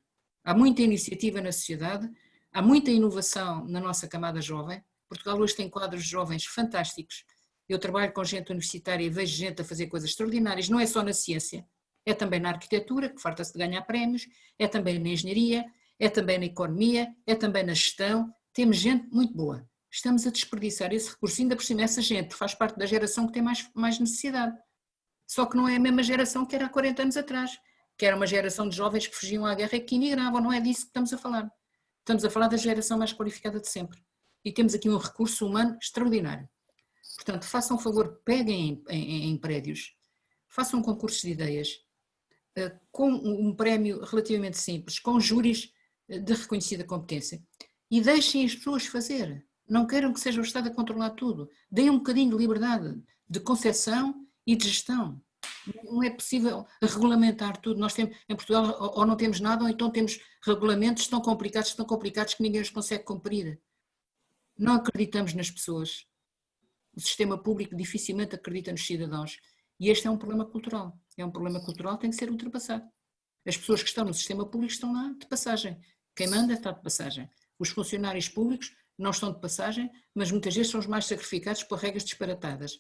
Speaker 2: Há muita iniciativa na sociedade, há muita inovação na nossa camada jovem, Portugal hoje tem quadros jovens fantásticos, eu trabalho com gente universitária e vejo gente a fazer coisas extraordinárias, não é só na ciência, é também na arquitetura, que farta-se de ganhar prémios, é também na engenharia, é também na economia, é também na gestão, temos gente muito boa. Estamos a desperdiçar esse recurso, ainda por cima essa gente faz parte da geração que tem mais necessidade. Só que não é a mesma geração que era há 40 anos atrás, que era uma geração de jovens que fugiam à guerra e que imigravam, não é disso que estamos a falar. Estamos a falar da geração mais qualificada de sempre. E temos aqui um recurso humano extraordinário. Portanto, façam um favor, peguem em prédios, façam concursos de ideias, com um prémio relativamente simples, com júris de reconhecida competência, e deixem as pessoas fazer. Não queiram que seja o Estado a controlar tudo. Deem um bocadinho de liberdade de concepção e de gestão. Não é possível regulamentar tudo. Nós temos, em Portugal, ou não temos nada, ou então temos regulamentos tão complicados que ninguém os consegue cumprir. Não acreditamos nas pessoas. O sistema público dificilmente acredita nos cidadãos. E este é um problema cultural. É um problema cultural que tem que ser ultrapassado. As pessoas que estão no sistema público estão lá de passagem. Quem manda está de passagem. Os funcionários públicos não estão de passagem, mas muitas vezes são os mais sacrificados por regras disparatadas.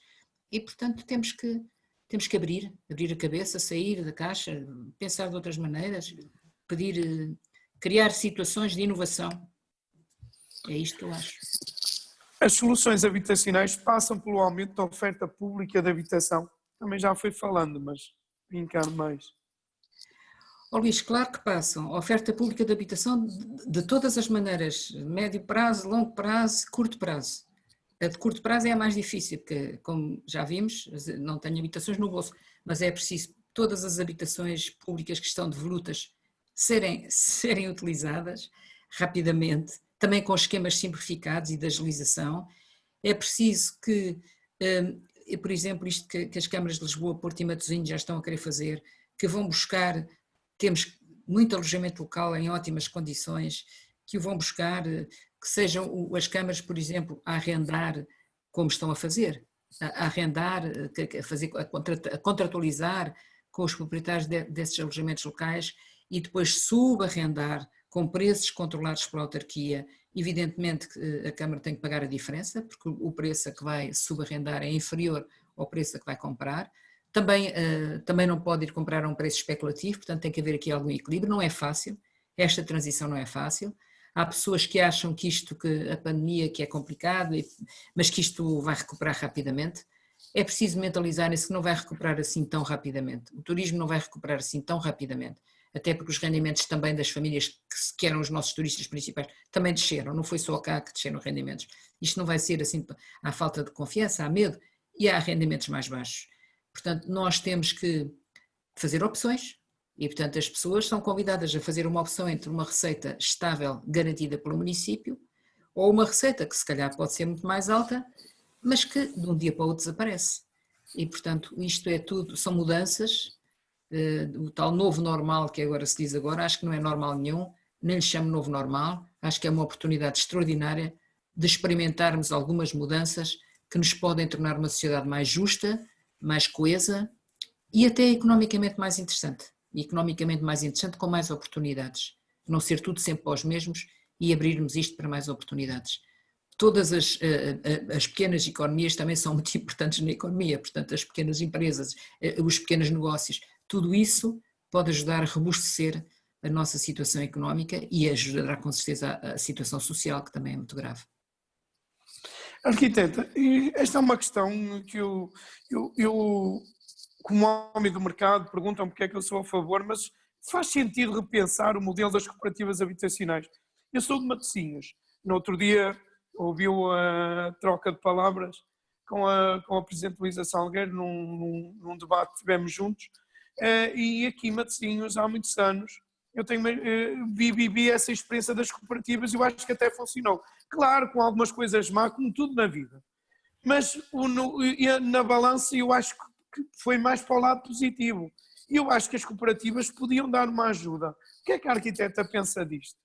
Speaker 2: E, portanto, temos que abrir a cabeça, sair da caixa, pensar de outras maneiras, criar situações de inovação. É isto que eu acho.
Speaker 1: As soluções habitacionais passam pelo aumento da oferta pública de habitação. Também já fui falando, mas brincar mais.
Speaker 2: Oh, Luís, claro que passam. A oferta pública de habitação de todas as maneiras, médio prazo, longo prazo, curto prazo. A de curto prazo é a mais difícil, porque, como já vimos, não tenho habitações no bolso, mas é preciso todas as habitações públicas que estão devolutas serem utilizadas rapidamente, também com esquemas simplificados e de agilização. É preciso que, por exemplo, isto que as câmaras de Lisboa, Porto e Matosinhos já estão a querer fazer, que vão buscar, temos muito alojamento local em ótimas condições, que o vão buscar, que sejam as câmaras, por exemplo, a arrendar, como estão a fazer, a arrendar, a contratualizar com os proprietários desses alojamentos locais e depois subarrendar com preços controlados pela autarquia. Evidentemente que a Câmara tem que pagar a diferença, porque o preço a que vai subarrendar é inferior ao preço a que vai comprar. Também não pode ir comprar a um preço especulativo, portanto tem que haver aqui algum equilíbrio, não é fácil, esta transição não é fácil. Há pessoas que acham que a pandemia que é complicado, mas que isto vai recuperar rapidamente. É preciso mentalizar-se que não vai recuperar assim tão rapidamente. O turismo não vai recuperar assim tão rapidamente, até porque os rendimentos também das famílias que eram os nossos turistas principais também desceram, não foi só cá que desceram rendimentos. Isto não vai ser assim, há falta de confiança, há medo e há rendimentos mais baixos. Portanto, nós temos que fazer opções e, portanto, as pessoas são convidadas a fazer uma opção entre uma receita estável garantida pelo município ou uma receita que se calhar pode ser muito mais alta, mas que de um dia para o outro desaparece. E, portanto, isto é tudo, são mudanças, o tal novo normal que agora se diz agora, acho que não é normal nenhum, nem lhe chamo novo normal, acho que é uma oportunidade extraordinária de experimentarmos algumas mudanças que nos podem tornar uma sociedade mais justa, mais coesa e até economicamente mais interessante. E economicamente mais interessante com mais oportunidades. Não ser tudo sempre para os mesmos e abrirmos isto para mais oportunidades. Todas as pequenas economias também são muito importantes na economia, portanto as pequenas empresas, os pequenos negócios, tudo isso pode ajudar a robustecer a nossa situação económica e ajudará com certeza a situação social, que também é muito grave.
Speaker 1: Arquiteta, e esta é uma questão que eu, como homem do mercado, perguntam porque é que eu sou a favor, mas faz sentido repensar o modelo das cooperativas habitacionais. Eu sou de Matosinhos. No outro dia ouviu a troca de palavras com a Presidente Luísa Salgueiro num debate que tivemos juntos, e aqui em Matosinhos há muitos anos eu vivi essa experiência das cooperativas e eu acho que até funcionou. Claro, com algumas coisas má, como tudo na vida, mas na balança eu acho que foi mais para o lado positivo. E eu acho que as cooperativas podiam dar uma ajuda. O que é que a arquiteta pensa disto?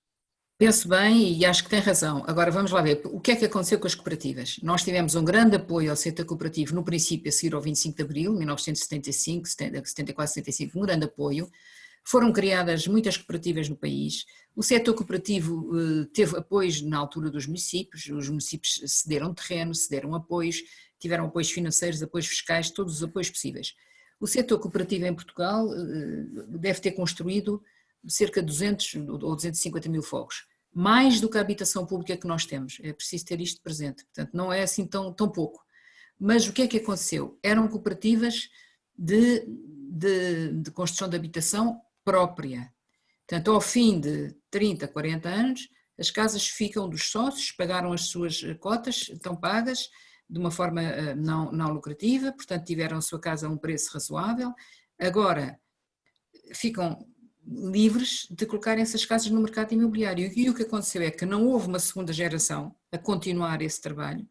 Speaker 2: Penso bem e acho que tem razão. Agora vamos lá ver, o que é que aconteceu com as cooperativas? Nós tivemos um grande apoio ao setor cooperativo no princípio a seguir ao 25 de Abril, 1975, 74, 75, um grande apoio. Foram criadas muitas cooperativas no país. O setor cooperativo teve apoios na altura dos municípios, os municípios cederam terreno, cederam apoios, tiveram apoios financeiros, apoios fiscais, todos os apoios possíveis. O setor cooperativo em Portugal deve ter construído cerca de 200 ou 250 mil fogos, mais do que a habitação pública que nós temos. É preciso ter isto presente, portanto não é assim tão pouco. Mas o que é que aconteceu? Eram cooperativas de construção de habitação própria. Portanto, ao fim de 30, 40 anos, as casas ficam dos sócios, pagaram as suas cotas, estão pagas de uma forma não lucrativa, portanto tiveram a sua casa a um preço razoável, agora ficam livres de colocarem essas casas no mercado imobiliário. E o que aconteceu é que não houve uma segunda geração a continuar esse trabalho.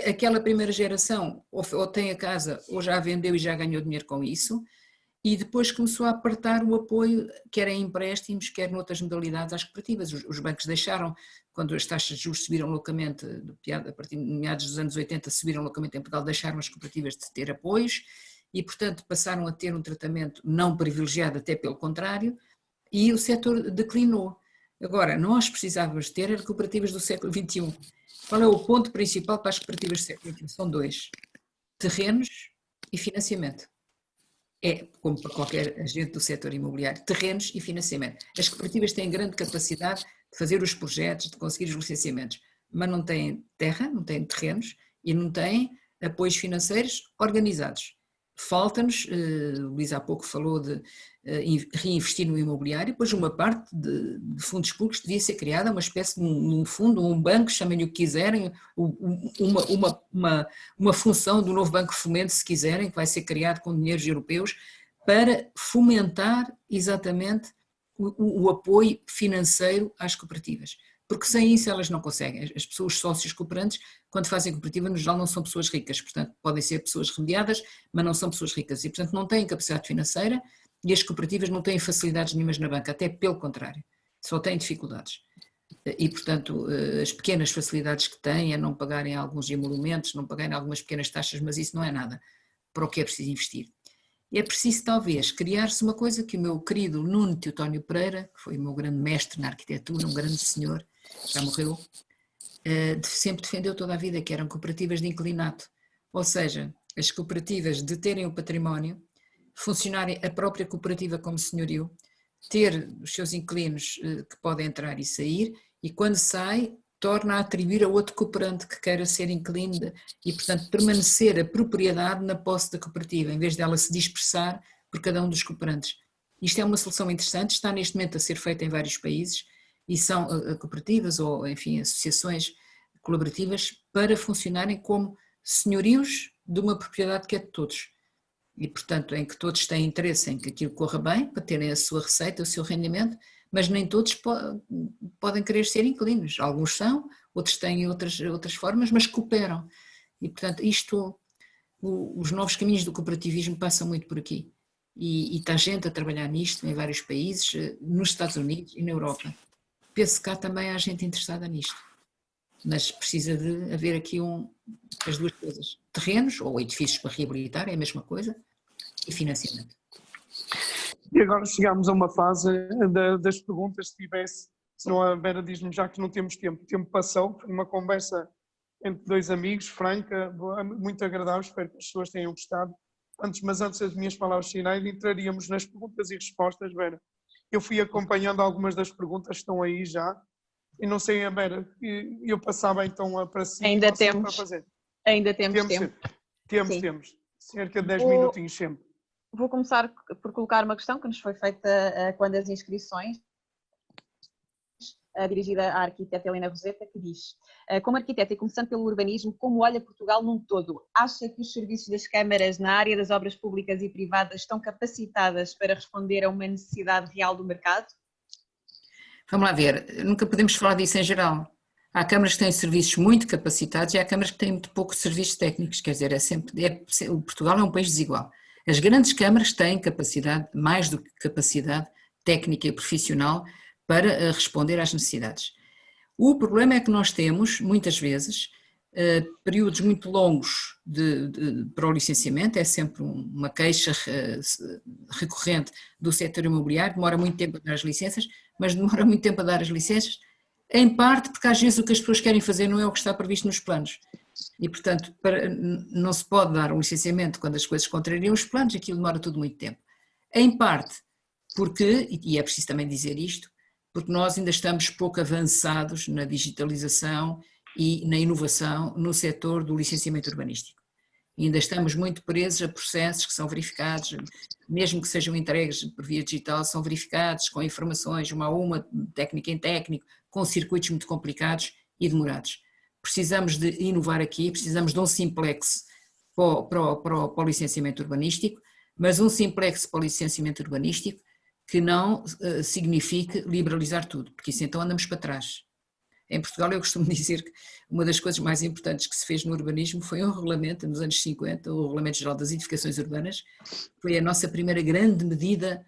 Speaker 2: Aquela primeira geração ou tem a casa ou já a vendeu e já ganhou dinheiro com isso, e depois começou a apertar o apoio, quer em empréstimos, quer noutras modalidades às cooperativas. Os bancos deixaram, quando as taxas de juros subiram loucamente, a partir de meados dos anos 80, subiram loucamente em Portugal, deixaram as cooperativas de ter apoios e, portanto, passaram a ter um tratamento não privilegiado, até pelo contrário, e o setor declinou. Agora, nós precisávamos ter as cooperativas do século XXI. Qual é o ponto principal para as cooperativas do século XXI? São dois: terrenos e financiamento. É como para qualquer agente do setor imobiliário, terrenos e financiamento. As cooperativas têm grande capacidade de fazer os projetos, de conseguir os licenciamentos, mas não têm terra, não têm terrenos e não têm apoios financeiros organizados. Falta-nos, o Luís há pouco falou de reinvestir no imobiliário, pois uma parte de fundos públicos devia ser criada, uma espécie de um fundo, um banco, chamem-lhe o que quiserem, uma função do novo Banco de Fomento, se quiserem, que vai ser criado com dinheiros europeus, para fomentar exatamente o apoio financeiro às cooperativas. Porque sem isso elas não conseguem. As pessoas sócios cooperantes, quando fazem cooperativa, no geral não são pessoas ricas, portanto podem ser pessoas remediadas, mas não são pessoas ricas e portanto não têm capacidade financeira e as cooperativas não têm facilidades nenhumas na banca, até pelo contrário, só têm dificuldades. E portanto as pequenas facilidades que têm é não pagarem alguns emolumentos, não pagarem algumas pequenas taxas, mas isso não é nada para o que é preciso investir. É preciso talvez criar-se uma coisa que o meu querido Nuno Teotónio Pereira, que foi o meu grande mestre na arquitetura, um grande senhor, já morreu, sempre defendeu toda a vida, que eram cooperativas de inclinato, ou seja, as cooperativas de terem o património, funcionarem a própria cooperativa como senhorio, ter os seus inquilinos que podem entrar e sair, e quando sai, torna a atribuir a outro cooperante que queira ser inquilino e, portanto, permanecer a propriedade na posse da cooperativa, em vez dela se dispersar por cada um dos cooperantes. Isto é uma solução interessante, está neste momento a ser feita em vários países, e são cooperativas ou, enfim, associações colaborativas para funcionarem como senhorios de uma propriedade que é de todos. E, portanto, em que todos têm interesse em que aquilo corra bem, para terem a sua receita, o seu rendimento, mas nem todos podem querer ser inquilinos. Alguns são, outros têm outras formas, mas cooperam. E, portanto, os novos caminhos do cooperativismo passam muito por aqui. E está gente a trabalhar nisto em vários países, nos Estados Unidos e na Europa. Penso que cá também há gente interessada nisto, mas precisa de haver aqui as duas coisas, terrenos ou edifícios para reabilitar, é a mesma coisa, e financiamento.
Speaker 1: E agora chegamos a uma fase das perguntas, senão a Vera diz-me já que não temos tempo, o tempo passou, foi uma conversa entre dois amigos, franca, muito agradável, espero que as pessoas tenham gostado. Mas antes das minhas palavras finais, entraríamos nas perguntas e respostas, Vera. Eu fui acompanhando algumas das perguntas que estão aí já. E não sei, a Vera, eu passava então para si
Speaker 3: Ainda
Speaker 1: para
Speaker 3: temos.
Speaker 1: fazer.
Speaker 3: Ainda temos tempo.
Speaker 1: Temos. Cerca de 10 minutinhos sempre.
Speaker 3: Vou começar por colocar uma questão que nos foi feita quando as inscrições, dirigida à arquiteta Helena Roseta, que diz: como arquiteta e começando pelo urbanismo, como olha Portugal num todo? Acha que os serviços das câmaras na área das obras públicas e privadas estão capacitadas para responder a uma necessidade real do mercado?
Speaker 2: Vamos lá ver, nunca podemos falar disso em geral. Há câmaras que têm serviços muito capacitados e há câmaras que têm muito poucos serviços técnicos, quer dizer, o Portugal é um país desigual. As grandes câmaras têm capacidade, mais do que capacidade técnica e profissional, para responder às necessidades. O problema é que nós temos, muitas vezes, períodos muito longos para o licenciamento, é sempre uma queixa recorrente do setor imobiliário, demora muito tempo a dar as licenças, mas demora muito tempo a dar as licenças, em parte porque às vezes o que as pessoas querem fazer não é o que está previsto nos planos. E, portanto, não se pode dar um licenciamento quando as coisas contrariam os planos, aquilo demora tudo muito tempo. Em parte porque, e é preciso também dizer isto, porque nós ainda estamos pouco avançados na digitalização e na inovação no setor do licenciamento urbanístico. E ainda estamos muito presos a processos que são verificados, mesmo que sejam entregues por via digital, são verificados com informações, uma a uma, técnica em técnico, com circuitos muito complicados e demorados. Precisamos de inovar aqui, precisamos de um simplex para o licenciamento urbanístico, mas um simplex para o licenciamento urbanístico que não signifique liberalizar tudo, porque isso então andamos para trás. Em Portugal eu costumo dizer que uma das coisas mais importantes que se fez no urbanismo foi um regulamento, nos anos 50, o Regulamento Geral das Edificações Urbanas, foi a nossa primeira grande medida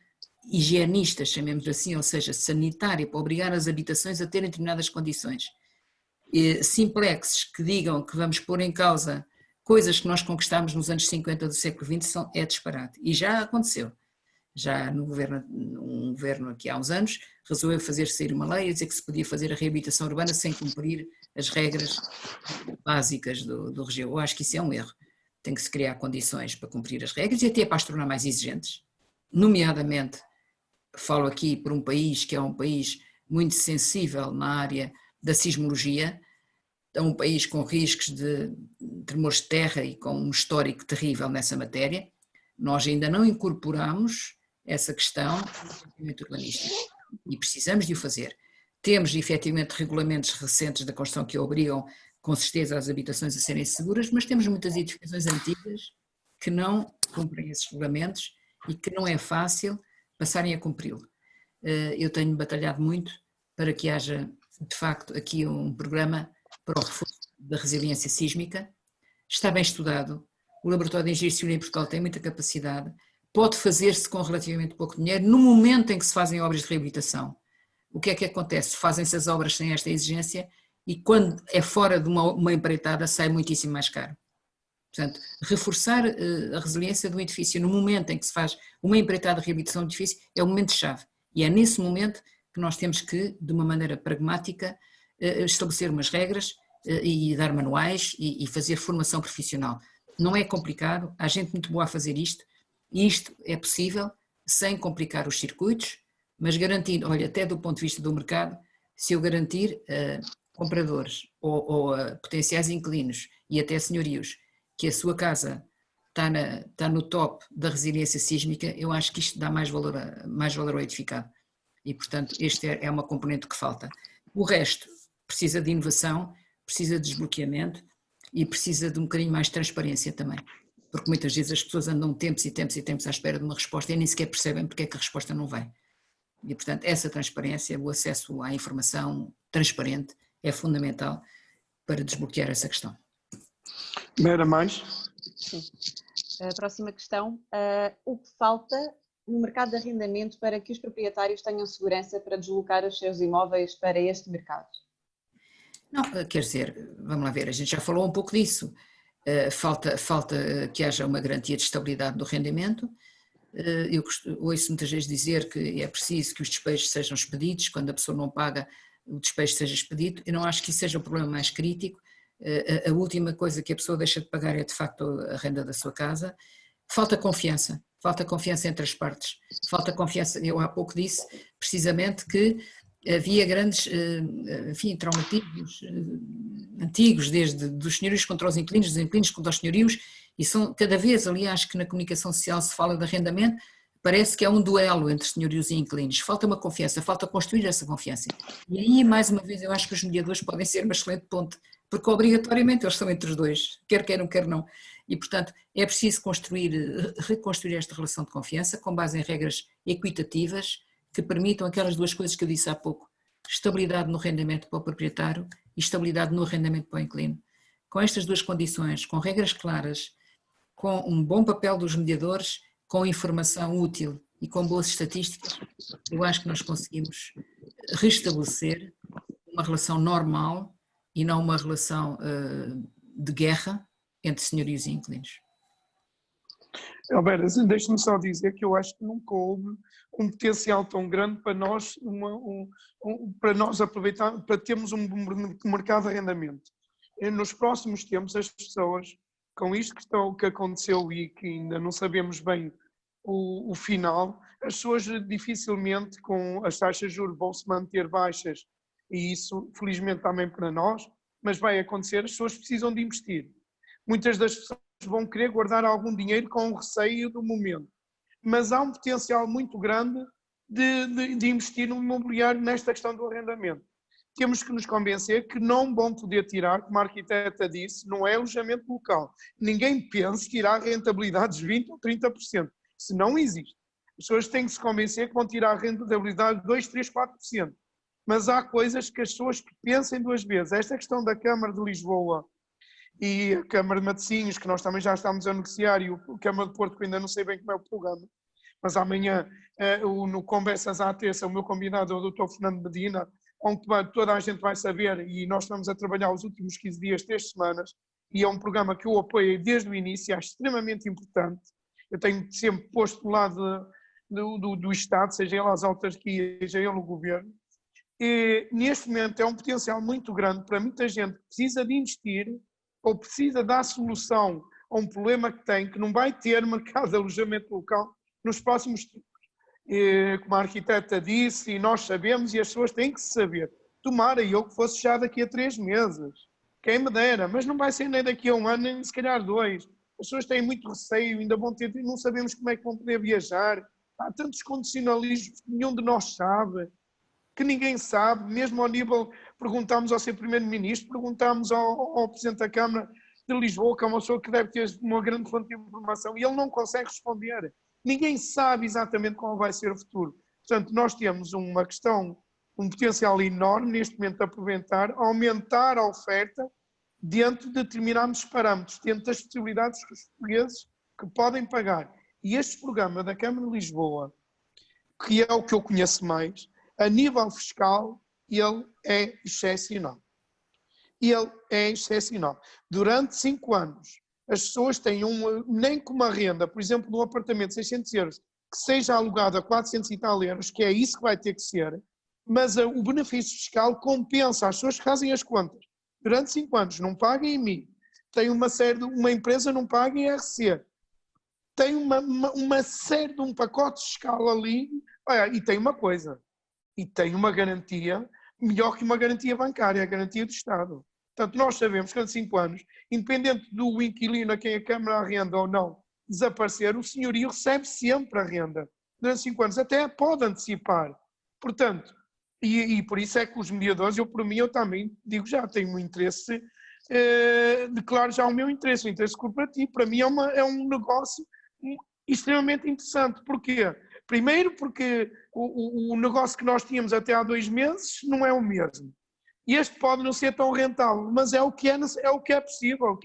Speaker 2: higienista, chamemos assim, ou seja, sanitária, para obrigar as habitações a terem determinadas condições. Simplexes que digam que vamos pôr em causa coisas que nós conquistámos nos anos 50 do século XX é disparate. E já aconteceu. Já um governo aqui há uns anos resolveu fazer sair uma lei a dizer que se podia fazer a reabilitação urbana sem cumprir as regras básicas do regime. Eu acho que isso é um erro. Tem que se criar condições para cumprir as regras e até para as tornar mais exigentes. Nomeadamente, falo aqui por um país que é um país muito sensível na área da sismologia, é um país com riscos de tremores de terra e com um histórico terrível nessa matéria. Nós ainda não incorporamos essa questão no licenciamento urbanístico e precisamos de o fazer. Temos efetivamente regulamentos recentes da construção que obrigam com certeza as habitações a serem seguras, mas temos muitas edificações antigas que não cumprem esses regulamentos e que não é fácil passarem a cumpri-lo. Eu tenho batalhado muito para que haja de facto aqui um programa para o reforço da resiliência sísmica. Está bem estudado, o Laboratório de Engenharia Civil em Portugal tem muita capacidade, pode fazer-se com relativamente pouco dinheiro no momento em que se fazem obras de reabilitação. O que é que acontece? Fazem-se as obras sem esta exigência e quando é fora de uma empreitada sai muitíssimo mais caro. Portanto, reforçar a resiliência do edifício no momento em que se faz uma empreitada de reabilitação do edifício é o momento-chave e é nesse momento que nós temos que, de uma maneira pragmática, estabelecer umas regras e dar manuais e fazer formação profissional. Não é complicado, há gente muito boa a fazer isto, e isto é possível sem complicar os circuitos, mas garantindo, olha, até do ponto de vista do mercado, se eu garantir compradores ou potenciais inquilinos e até senhorios que a sua casa está no top da resiliência sísmica, eu acho que isto dá mais valor ao edificado. E, portanto, este é uma componente que falta. O resto precisa de inovação, precisa de desbloqueamento e precisa de um bocadinho mais de transparência também. Porque muitas vezes as pessoas andam tempos e tempos e tempos à espera de uma resposta e nem sequer percebem porque é que a resposta não vem. E, portanto, essa transparência, o acesso à informação transparente é fundamental para desbloquear essa questão.
Speaker 1: Vera, mais?
Speaker 3: Sim. A próxima questão, o que falta no mercado de arrendamento para que os proprietários tenham segurança para deslocar os seus imóveis para este mercado?
Speaker 2: Não, quer dizer, vamos lá ver, a gente já falou um pouco disso. Falta que haja uma garantia de estabilidade do rendimento. Eu ouço muitas vezes dizer que é preciso que os despejos sejam expedidos, quando a pessoa não paga, o despejo seja expedido. Eu não acho que isso seja o problema mais crítico. A última coisa que a pessoa deixa de pagar é de facto a renda da sua casa. Falta confiança. falta confiança entre as partes, falta confiança, eu há pouco disse precisamente que havia grandes, enfim, traumatismos antigos, desde dos senhorios contra os inquilinos, dos inquilinos contra os senhorios, e são cada vez, aliás, que na comunicação social se fala de arrendamento, parece que é um duelo entre senhorios e inquilinos, falta uma confiança, falta construir essa confiança. E aí, mais uma vez, eu acho que os mediadores podem ser uma excelente ponte, porque obrigatoriamente eles estão entre os dois, quer queiram, quer não. E, portanto, é preciso reconstruir esta relação de confiança com base em regras equitativas que permitam aquelas duas coisas que eu disse há pouco, estabilidade no rendimento para o proprietário e estabilidade no arrendamento para o inquilino. Com estas duas condições, com regras claras, com um bom papel dos mediadores, com informação útil e com boas estatísticas, eu acho que nós conseguimos restabelecer uma relação normal e não uma relação de guerra entre senhorios e inquilinos.
Speaker 1: Alberto, deixe-me só dizer que eu acho que nunca houve um potencial tão grande para nós, para nós aproveitar, para termos um mercado de arrendamento. Nos próximos tempos, as pessoas, com isto que aconteceu e que ainda não sabemos bem o final, as pessoas dificilmente, com as taxas de juros, vão se manter baixas, e isso, felizmente, também para nós, mas vai acontecer, as pessoas precisam de investir. Muitas das pessoas vão querer guardar algum dinheiro com o receio do momento, mas há um potencial muito grande de investir no imobiliário nesta questão do arrendamento. Temos que nos convencer que não vão poder tirar, como a arquiteta disse, não é alojamento local. Ninguém pense tirar rentabilidades de 20% ou 30%. Isso não existe. As pessoas têm que se convencer que vão tirar rentabilidade de 2%, 3%, 4%. Mas há coisas que as pessoas pensem duas vezes. Esta questão da Câmara de Lisboa e a Câmara de Matosinhos, que nós também já estamos a negociar, e o Câmara de Porto, que ainda não sei bem como é o programa, mas amanhã, no Conversas à Terça, o meu convidado é o Dr. Fernando Medina, onde toda a gente vai saber, e nós estamos a trabalhar os últimos 15 dias, 3 semanas, e é um programa que eu apoio desde o início, acho extremamente importante. Eu tenho sempre posto do lado do Estado, seja ele as autarquias, seja ele o governo, e neste momento é um potencial muito grande para muita gente que precisa de investir ou precisa dar solução a um problema que tem, que não vai ter mercado de alojamento local nos próximos tempos. Como a arquiteta disse, e nós sabemos, e as pessoas têm que saber. Tomara eu que fosse já daqui a 3 meses. Quem me dera, mas não vai ser nem daqui a 1 ano, nem se calhar 2. As pessoas têm muito receio, ainda vão ter, não sabemos como é que vão poder viajar. Há tantos condicionalismos que nenhum de nós sabe, que ninguém sabe, mesmo ao nível, perguntámos ao seu primeiro-ministro, perguntámos ao presidente da Câmara de Lisboa, que é uma pessoa que deve ter uma grande fonte de informação, e ele não consegue responder. Ninguém sabe exatamente qual vai ser o futuro. Portanto, nós temos uma questão, um potencial enorme neste momento de aproveitar, aumentar a oferta dentro de determinados parâmetros, dentro das possibilidades que os portugueses que podem pagar. E este programa da Câmara de Lisboa, que é o que eu conheço mais, a nível fiscal, ele é excepcional. Ele é excepcional. Durante 5 anos, as pessoas têm nem com uma renda, por exemplo, de um apartamento de 600 euros, que seja alugado a 400 e tal euros, que é isso que vai ter que ser, mas o benefício fiscal compensa as pessoas que fazem as contas. Durante 5 anos não pagam IMI, tem uma empresa não paga IRC, tem uma série de um pacote fiscal ali, e tem uma coisa, e tem uma garantia melhor que uma garantia bancária, a garantia do Estado. Portanto, nós sabemos que a 5 anos, independente do inquilino a quem a Câmara arrenda ou não desaparecer, o senhorio recebe sempre a renda. Durante 5 anos até pode antecipar. Portanto, e por isso é que os mediadores, eu também digo já, tenho um interesse, declaro já o meu interesse, o interesse corporativo. Para mim é um negócio extremamente interessante. Porquê? Primeiro porque o negócio que nós tínhamos até há 2 meses não é o mesmo. Este pode não ser tão rentável, mas é o que é possível.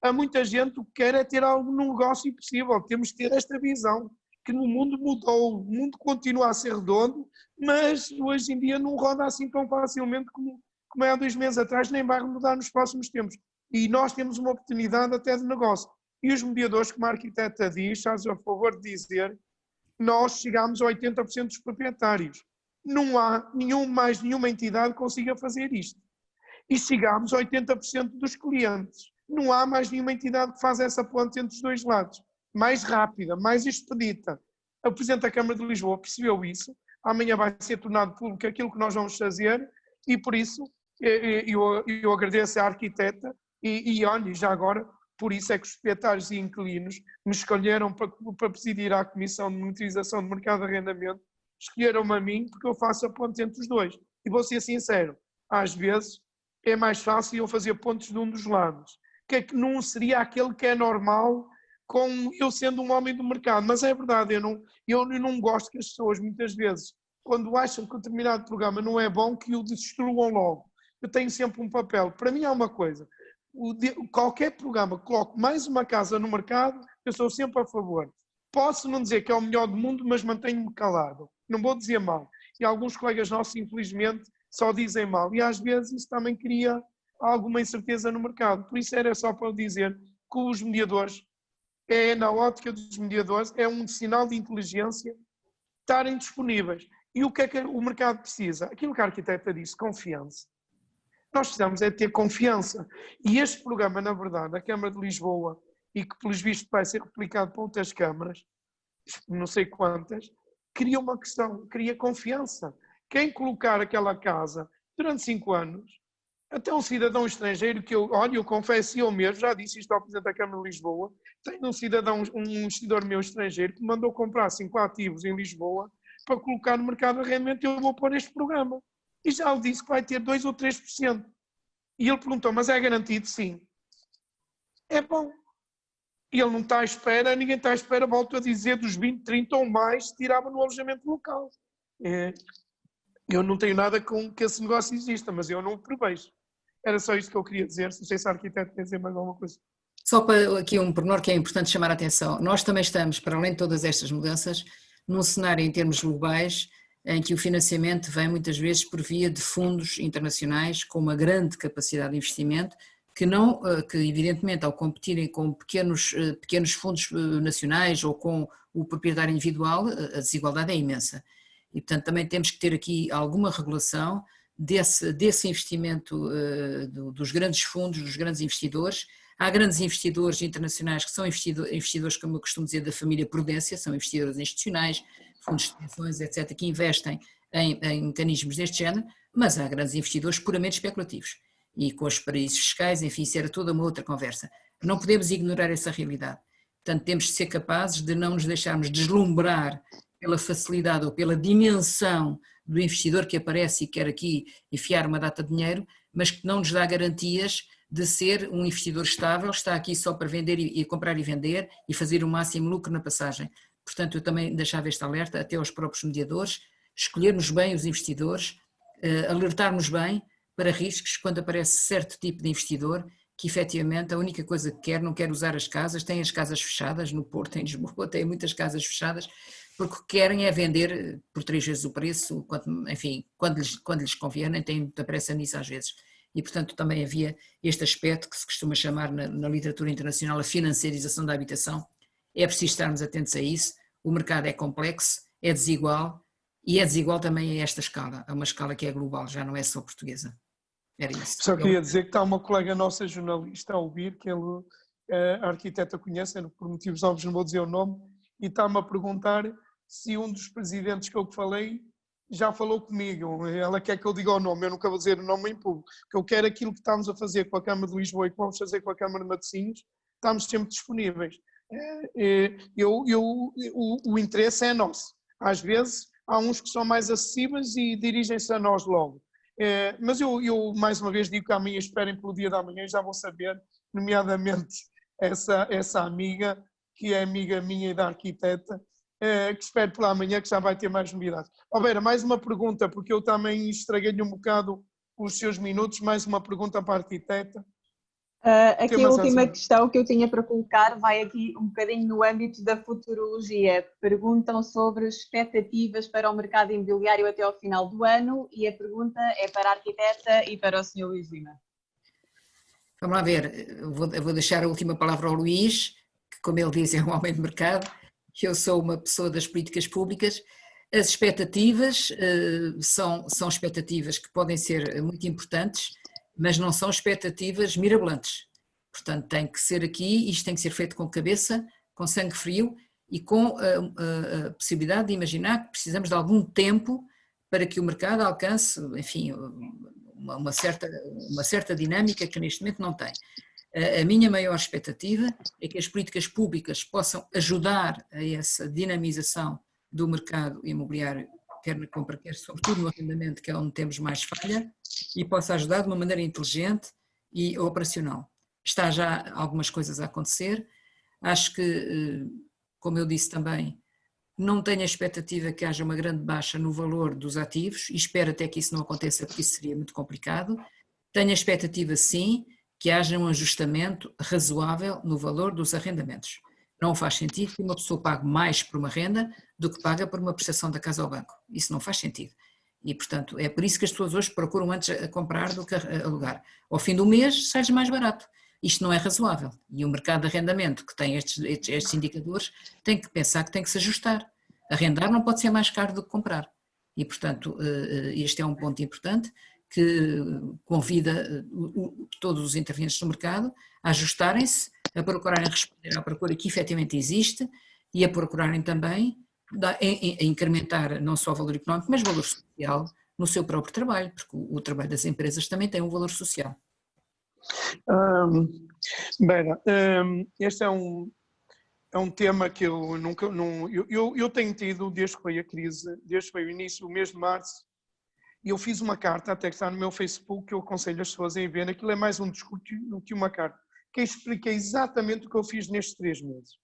Speaker 1: Há muita gente que quer é ter algo num negócio possível. Temos que ter esta visão, que no mundo mudou, o mundo continua a ser redondo, mas hoje em dia não roda assim tão facilmente como é há 2 meses atrás, nem vai mudar nos próximos tempos. E nós temos uma oportunidade até de negócio. E os mediadores, como a arquiteta diz, faz a favor de dizer, nós chegamos a 80% dos proprietários. Não há mais nenhuma entidade que consiga fazer isto. E chegamos a 80% dos clientes. Não há mais nenhuma entidade que faça essa ponte entre os dois lados. mais rápida, mais expedita. O Presidente da Câmara de Lisboa percebeu isso, amanhã vai ser tornado público aquilo que nós vamos fazer e por isso eu agradeço à arquiteta e olhe, já agora, por isso é que os proprietários e inquilinos me escolheram para presidir a Comissão de Monitorização do Mercado de Arrendamento, escolheram-me a mim porque eu faço a ponte entre os dois. E vou ser sincero, às vezes é mais fácil eu fazer pontos de um dos lados, que não seria aquele que é normal com eu sendo um homem do mercado, mas é verdade, eu não gosto que as pessoas muitas vezes, quando acham que um determinado programa não é bom, que o destruam logo. Eu tenho sempre um papel, para mim há uma coisa, qualquer programa que coloque mais uma casa no mercado, eu sou sempre a favor. Posso não dizer que é o melhor do mundo, mas mantenho-me calado, não vou dizer mal. E alguns colegas nossos, infelizmente, só dizem mal, e às vezes isso também cria alguma incerteza no mercado. Por isso era só para dizer que os mediadores, na ótica dos mediadores, é um sinal de inteligência estarem disponíveis. E o que é que o mercado precisa? Aquilo que a arquiteta disse, confiança. Nós precisamos é ter confiança. E este programa, na verdade, a Câmara de Lisboa, e que pelos vistos vai ser replicado para outras câmaras, não sei quantas, cria uma questão, cria confiança. Quem colocar aquela casa durante 5 anos, até um cidadão estrangeiro que eu confesso, eu mesmo, já disse isto ao Presidente da Câmara de Lisboa, tenho um cidadão, um investidor meu estrangeiro que me mandou comprar 5 ativos em Lisboa para colocar no mercado de arrendamento e eu vou pôr este programa. E já lhe disse que vai ter 2 ou 3%. E ele perguntou, mas é garantido? Sim. É bom. E ele não está à espera, ninguém está à espera, volto a dizer, dos 20, 30 ou mais, tirava no alojamento local. Eu não tenho nada com que esse negócio exista, mas eu não o prevejo. Era só isto que eu queria dizer, não sei se a arquiteta quer dizer mais alguma coisa.
Speaker 2: Só para aqui um pormenor que é importante chamar a atenção, nós também estamos, para além de todas estas mudanças, num cenário em termos globais, em que o financiamento vem muitas vezes por via de fundos internacionais com uma grande capacidade de investimento, que evidentemente ao competirem com pequenos fundos nacionais ou com o proprietário individual, a desigualdade é imensa. E portanto também temos que ter aqui alguma regulação desse investimento dos grandes fundos, dos grandes investidores. Há grandes investidores internacionais que são investidores, como eu costumo dizer, da família Prudência, são investidores institucionais, fundos de pensões, etc., que investem em mecanismos deste género, mas há grandes investidores puramente especulativos. E com os paraísos fiscais, enfim, isso era toda uma outra conversa. Não podemos ignorar essa realidade. Portanto, temos de ser capazes de não nos deixarmos deslumbrar pela facilidade ou pela dimensão do investidor que aparece e quer aqui enfiar uma data de dinheiro, mas que não nos dá garantias de ser um investidor estável, está aqui só para vender e comprar e vender e fazer o máximo lucro na passagem. Portanto, eu também deixava este alerta até aos próprios mediadores, escolhermos bem os investidores, alertarmos bem para riscos quando aparece certo tipo de investidor que efetivamente a única coisa que quer, não quer usar as casas, tem as casas fechadas no Porto, em Lisboa, tem muitas casas fechadas, porque o que querem é vender por 3 vezes o preço, enfim, quando lhes convier, nem têm muita pressa nisso às vezes. E portanto também havia este aspecto que se costuma chamar na literatura internacional a financiarização da habitação. É preciso estarmos atentos a isso, o mercado é complexo, é desigual, e é desigual também a esta escala, a uma escala que é global, já não é só portuguesa. Era isso.
Speaker 1: Só queria dizer que está uma colega nossa jornalista a ouvir, que a arquiteta conhece, por motivos óbvios não vou dizer o nome, e está-me a perguntar se um dos presidentes que eu falei já falou comigo. Ela quer que eu diga o nome, eu nunca vou dizer o nome em público, que eu quero aquilo que estamos a fazer com a Câmara de Lisboa e que vamos fazer com a Câmara de Matosinhos, estamos sempre disponíveis. O interesse é nosso. Às vezes há uns que são mais acessíveis e dirigem-se a nós logo. Mas eu mais uma vez digo que amanhã esperem pelo dia da manhã e já vão saber, nomeadamente essa amiga, que é amiga minha e da arquiteta, que espero pela amanhã que já vai ter mais novidades. Vera, mais uma pergunta, porque eu também estraguei-lhe um bocado os seus minutos, mais uma pergunta para a arquiteta.
Speaker 3: Aqui a última questão que eu tinha para colocar vai aqui um bocadinho no âmbito da futurologia. Perguntam sobre expectativas para o mercado imobiliário até ao final do ano e a pergunta é para a arquiteta e para o Sr. Luís Lima.
Speaker 2: Vamos lá ver, eu vou deixar a última palavra ao Luís, que como ele diz é um homem de mercado, eu sou uma pessoa das políticas públicas. As expectativas são expectativas que podem ser muito importantes, mas não são expectativas mirabolantes. Portanto, tem que ser aqui, isto tem que ser feito com cabeça, com sangue frio e com a possibilidade de imaginar que precisamos de algum tempo para que o mercado alcance, enfim, uma certa dinâmica que neste momento não tem. A minha maior expectativa é que as políticas públicas possam ajudar a essa dinamização do mercado imobiliário, quer na compra, quer sobretudo no arrendamento, que é onde temos mais falha, e possa ajudar de uma maneira inteligente e operacional. Está já algumas coisas a acontecer. Acho que, como eu disse também, não tenho a expectativa que haja uma grande baixa no valor dos ativos e espero até que isso não aconteça, porque isso seria muito complicado. Tenho a expectativa, sim, que haja um ajustamento razoável no valor dos arrendamentos. Não faz sentido que uma pessoa pague mais por uma renda do que paga por uma prestação da casa ao banco. Isso não faz sentido. E, portanto, é por isso que as pessoas hoje procuram antes a comprar do que a alugar. Ao fim do mês, seja mais barato. Isto não é razoável. E o mercado de arrendamento, que tem estes indicadores, tem que pensar que tem que se ajustar. Arrendar não pode ser mais caro do que comprar. E, portanto, este é um ponto importante que convida todos os intervenientes do mercado a ajustarem-se, a procurarem responder à procura que efetivamente existe e a procurarem também a incrementar não só o valor económico, mas o valor social no seu próprio trabalho, porque o trabalho das empresas também tem um valor social.
Speaker 1: Bem, este é um tema que eu nunca, eu tenho tido desde que foi a crise, desde que foi o início, o mês de março, e eu fiz uma carta, até que está no meu Facebook, que eu aconselho as pessoas a ver, aquilo é mais um discurso do que uma carta, que explica exatamente o que eu fiz nestes 3 meses.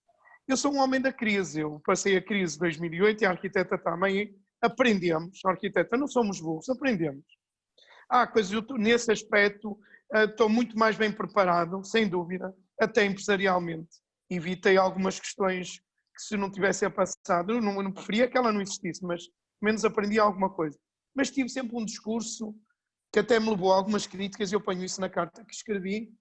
Speaker 1: Eu sou um homem da crise, eu passei a crise de 2008 e a arquiteta também, aprendemos, a arquiteta não somos burros, aprendemos. Há coisas, nesse aspecto, estou muito mais bem preparado, sem dúvida, até empresarialmente. Evitei algumas questões que se não tivesse passado, eu não preferia que ela não existisse, mas pelo menos aprendi alguma coisa. Mas tive sempre um discurso que até me levou a algumas críticas, e eu ponho isso na carta que escrevi,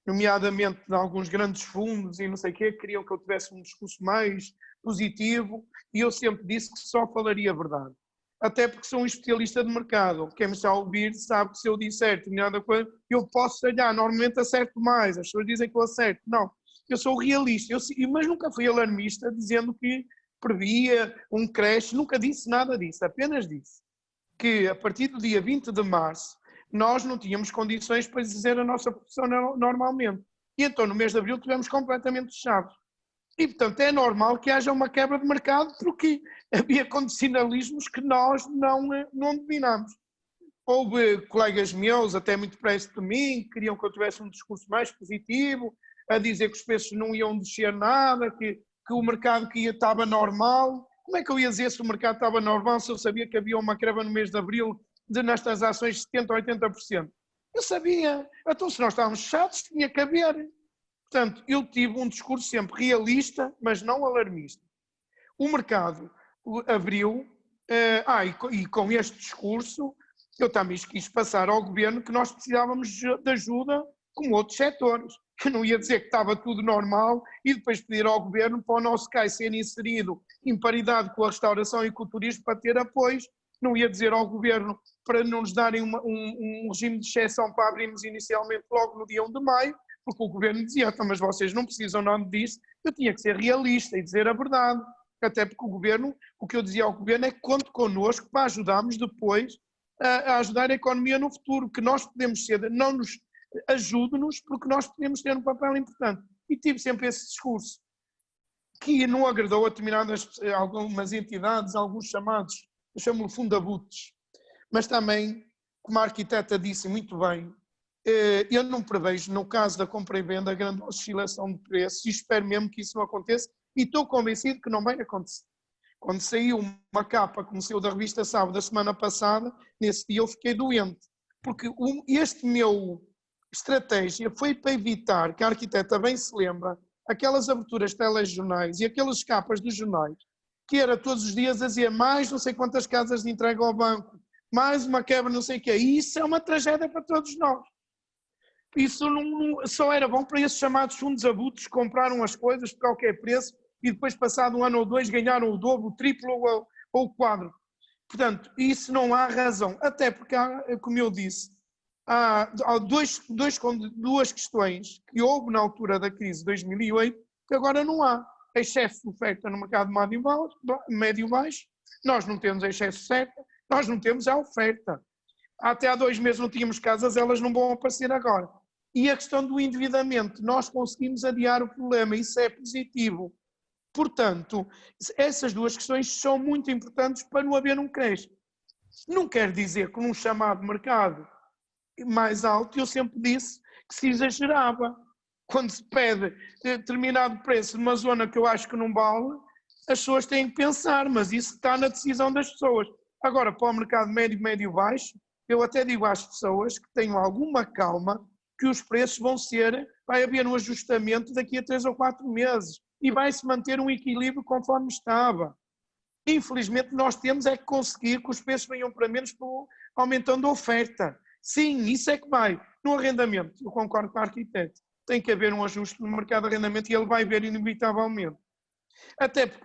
Speaker 1: nomeadamente de alguns grandes fundos e não sei o quê, queriam que eu tivesse um discurso mais positivo, e eu sempre disse que só falaria a verdade. Até porque sou um especialista de mercado. Quem me está a ouvir sabe que se eu disser determinada coisa, eu posso falhar. Normalmente acerto mais. As pessoas dizem que eu acerto. Não, eu sou realista. Mas nunca fui alarmista dizendo que previa um crash. Nunca disse nada disso. Apenas disse que a partir do dia 20 de março nós não tínhamos condições para exercer a nossa profissão normalmente. E então no mês de abril tivemos completamente fechados. E, portanto, é normal que haja uma quebra de mercado porque havia condicionalismos que nós não dominamos. Houve colegas meus, até muito próximo de mim, que queriam que eu tivesse um discurso mais positivo, a dizer que os preços não iam descer nada, que o mercado que estava normal. Como é que eu ia dizer se o mercado estava normal se eu sabia que havia uma quebra no mês de abril nas transações de 70% ou 80%? Eu sabia. Então, se nós estávamos fechados, tinha que haver. Portanto, eu tive um discurso sempre realista, mas não alarmista. O mercado abriu, e com este discurso, eu também quis passar ao governo que nós precisávamos de ajuda como outros setores, que não ia dizer que estava tudo normal e depois pedir ao governo para o nosso CAI ser inserido em paridade com a restauração e com o turismo para ter apoios, não ia dizer ao governo para não nos darem um regime de exceção para abrirmos inicialmente logo no dia 1 de maio, porque o governo dizia, então, mas vocês não precisam nada disso. Eu tinha que ser realista e dizer a verdade, até porque o que eu dizia ao governo é que conte connosco para ajudarmos depois a ajudar a economia no futuro, que nós podemos ser, não nos ajude-nos, porque nós podemos ter um papel importante. E tive sempre esse discurso, que não agradou a algumas entidades, alguns chamados, eu chamo-lhe fundabutes, mas também, como a arquiteta disse muito bem, eu não prevejo, no caso da compra e venda, grande oscilação de preços e espero mesmo que isso não aconteça e estou convencido que não vai acontecer. Quando saiu uma capa, como saiu da revista Sábado da semana passada, nesse dia eu fiquei doente, porque este meu estratégia foi para evitar, que a arquiteta bem se lembra, aquelas aberturas de telejornais e aquelas capas dos jornais, que era todos os dias a dizer mais não sei quantas casas de entrega ao banco, mais uma quebra não sei o quê, e isso é uma tragédia para todos nós. Isso não, só era bom para esses chamados fundos abutres que compraram as coisas por qualquer preço e depois, passado 1 ano ou 2, ganharam o dobro, o triplo ou o quádruplo. Portanto, isso não há razão. Até porque, como eu disse, há duas questões que houve na altura da crise de 2008 que agora não há. excesso de oferta no mercado médio-baixo, nós não temos excesso de oferta, nós não temos a oferta. Até há 2 meses não tínhamos casas, elas não vão aparecer agora. E a questão do endividamento, nós conseguimos adiar o problema, isso é positivo. Portanto, essas 2 questões são muito importantes para não haver um creche. Não quer dizer que num chamado mercado mais alto, eu sempre disse que se exagerava. Quando se pede determinado preço numa zona que eu acho que não vale, as pessoas têm que pensar, mas isso está na decisão das pessoas. Agora, para o mercado médio-baixo, eu até digo às pessoas que tenham alguma calma, que os preços vai haver um ajustamento daqui a 3 ou 4 meses e vai-se manter um equilíbrio conforme estava. Infelizmente, nós temos é que conseguir que os preços venham para menos aumentando a oferta. Sim, isso é que vai. No arrendamento, eu concordo com o arquiteto, tem que haver um ajuste no mercado de arrendamento e ele vai haver inevitavelmente. Até porque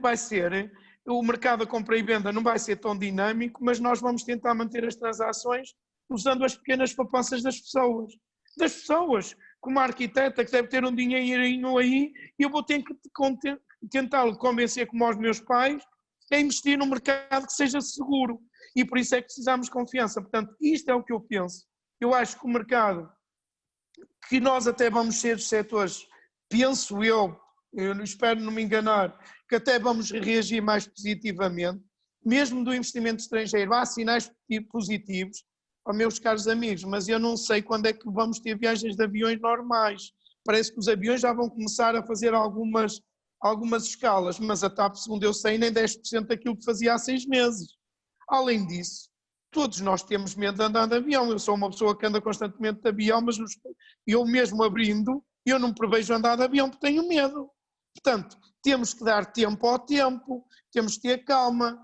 Speaker 1: o mercado da compra e venda não vai ser tão dinâmico, mas nós vamos tentar manter as transações usando as pequenas poupanças das pessoas. Das pessoas, como a arquiteta que deve ter um dinheirinho aí, eu vou ter que tentá-lo convencer, como aos meus pais, a investir num mercado que seja seguro. E por isso é que precisamos de confiança. Portanto, isto é o que eu penso. Eu acho que o mercado, que nós até vamos ser os setores, penso eu espero não me enganar, que até vamos reagir mais positivamente, mesmo do investimento estrangeiro. Há sinais positivos, meus caros amigos, mas eu não sei quando é que vamos ter viagens de aviões normais. Parece que os aviões já vão começar a fazer algumas escalas, mas a TAP, segundo eu sei, nem 10% daquilo que fazia há 6 meses. Além disso, todos nós temos medo de andar de avião. Eu sou uma pessoa que anda constantemente de avião, mas eu mesmo abrindo, eu não prevejo andar de avião porque tenho medo. Portanto, temos que dar tempo ao tempo, temos que ter calma,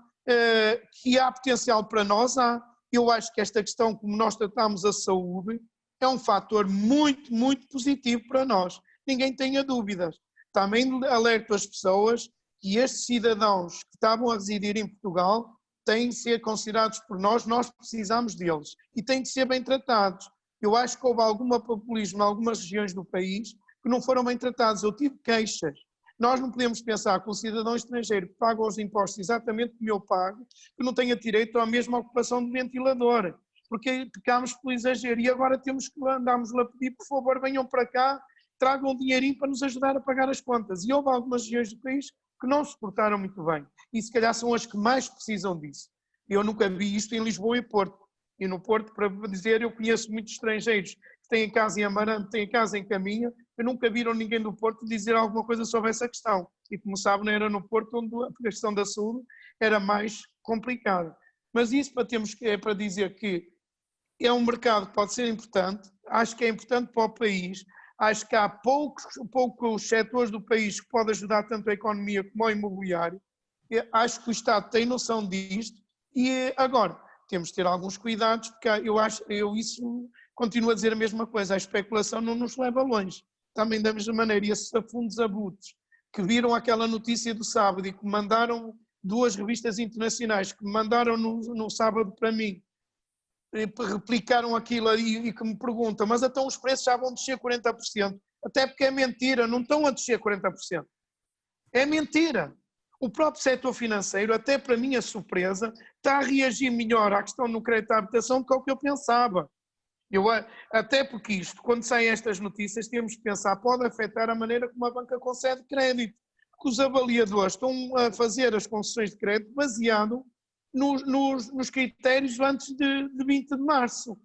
Speaker 1: que há potencial para nós, há. Eu acho que esta questão, como nós tratamos a saúde, é um fator muito, muito positivo para nós. Ninguém tenha dúvidas. Também alerto as pessoas que estes cidadãos que estavam a residir em Portugal têm de ser considerados por nós precisamos deles e têm de ser bem tratados. Eu acho que houve algum populismo em algumas regiões do país que não foram bem tratados. Eu tive queixas. Nós não podemos pensar que um cidadão estrangeiro que paga os impostos exatamente como eu pago, que não tenha direito à mesma ocupação de ventilador, porque pecámos pelo exagero e agora temos que andarmos lá a pedir, por favor, venham para cá, tragam um dinheirinho para nos ajudar a pagar as contas. E houve algumas regiões do país que não se portaram muito bem e se calhar são as que mais precisam disso. Eu nunca vi isto em Lisboa e Porto. E no Porto, para dizer, eu conheço muitos estrangeiros que têm casa em Amarante, têm casa em Caminha, que nunca viram ninguém do Porto dizer alguma coisa sobre essa questão. E como sabem, não era no Porto onde a questão da saúde era mais complicada. Mas isso é para dizer que é um mercado que pode ser importante, acho que é importante para o país, acho que há poucos setores do país que podem ajudar tanto a economia como o imobiliário, acho que o Estado tem noção disto e agora temos de ter alguns cuidados, porque eu continuo a dizer a mesma coisa, a especulação não nos leva longe. Também da mesma maneira, e esses fundos abutres que viram aquela notícia do sábado e que mandaram 2 revistas internacionais, que me mandaram no sábado para mim, replicaram aquilo aí e que me perguntam, mas então os preços já vão descer 40%, até porque é mentira, não estão a descer 40%. É mentira. O próprio setor financeiro, até para minha surpresa, está a reagir melhor à questão do crédito à habitação do que ao que eu pensava. Até porque isto, quando saem estas notícias, temos que pensar, pode afetar a maneira como a banca concede crédito, porque os avaliadores estão a fazer as concessões de crédito baseado nos critérios antes de 20 de março.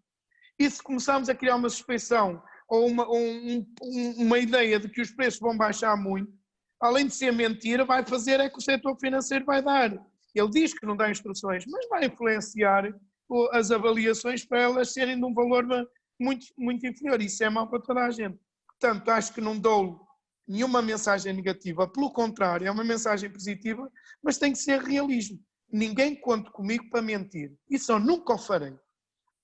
Speaker 1: E se começarmos a criar uma suspeição ou uma ideia de que os preços vão baixar muito, além de ser mentira, vai fazer é que o setor financeiro vai dar. Ele diz que não dá instruções, mas vai influenciar as avaliações para elas serem de um valor muito, muito inferior. Isso é mau para toda a gente. Portanto, acho que não dou nenhuma mensagem negativa. Pelo contrário, é uma mensagem positiva, mas tem que ser realismo. Ninguém conta comigo para mentir. Isso eu nunca o farei.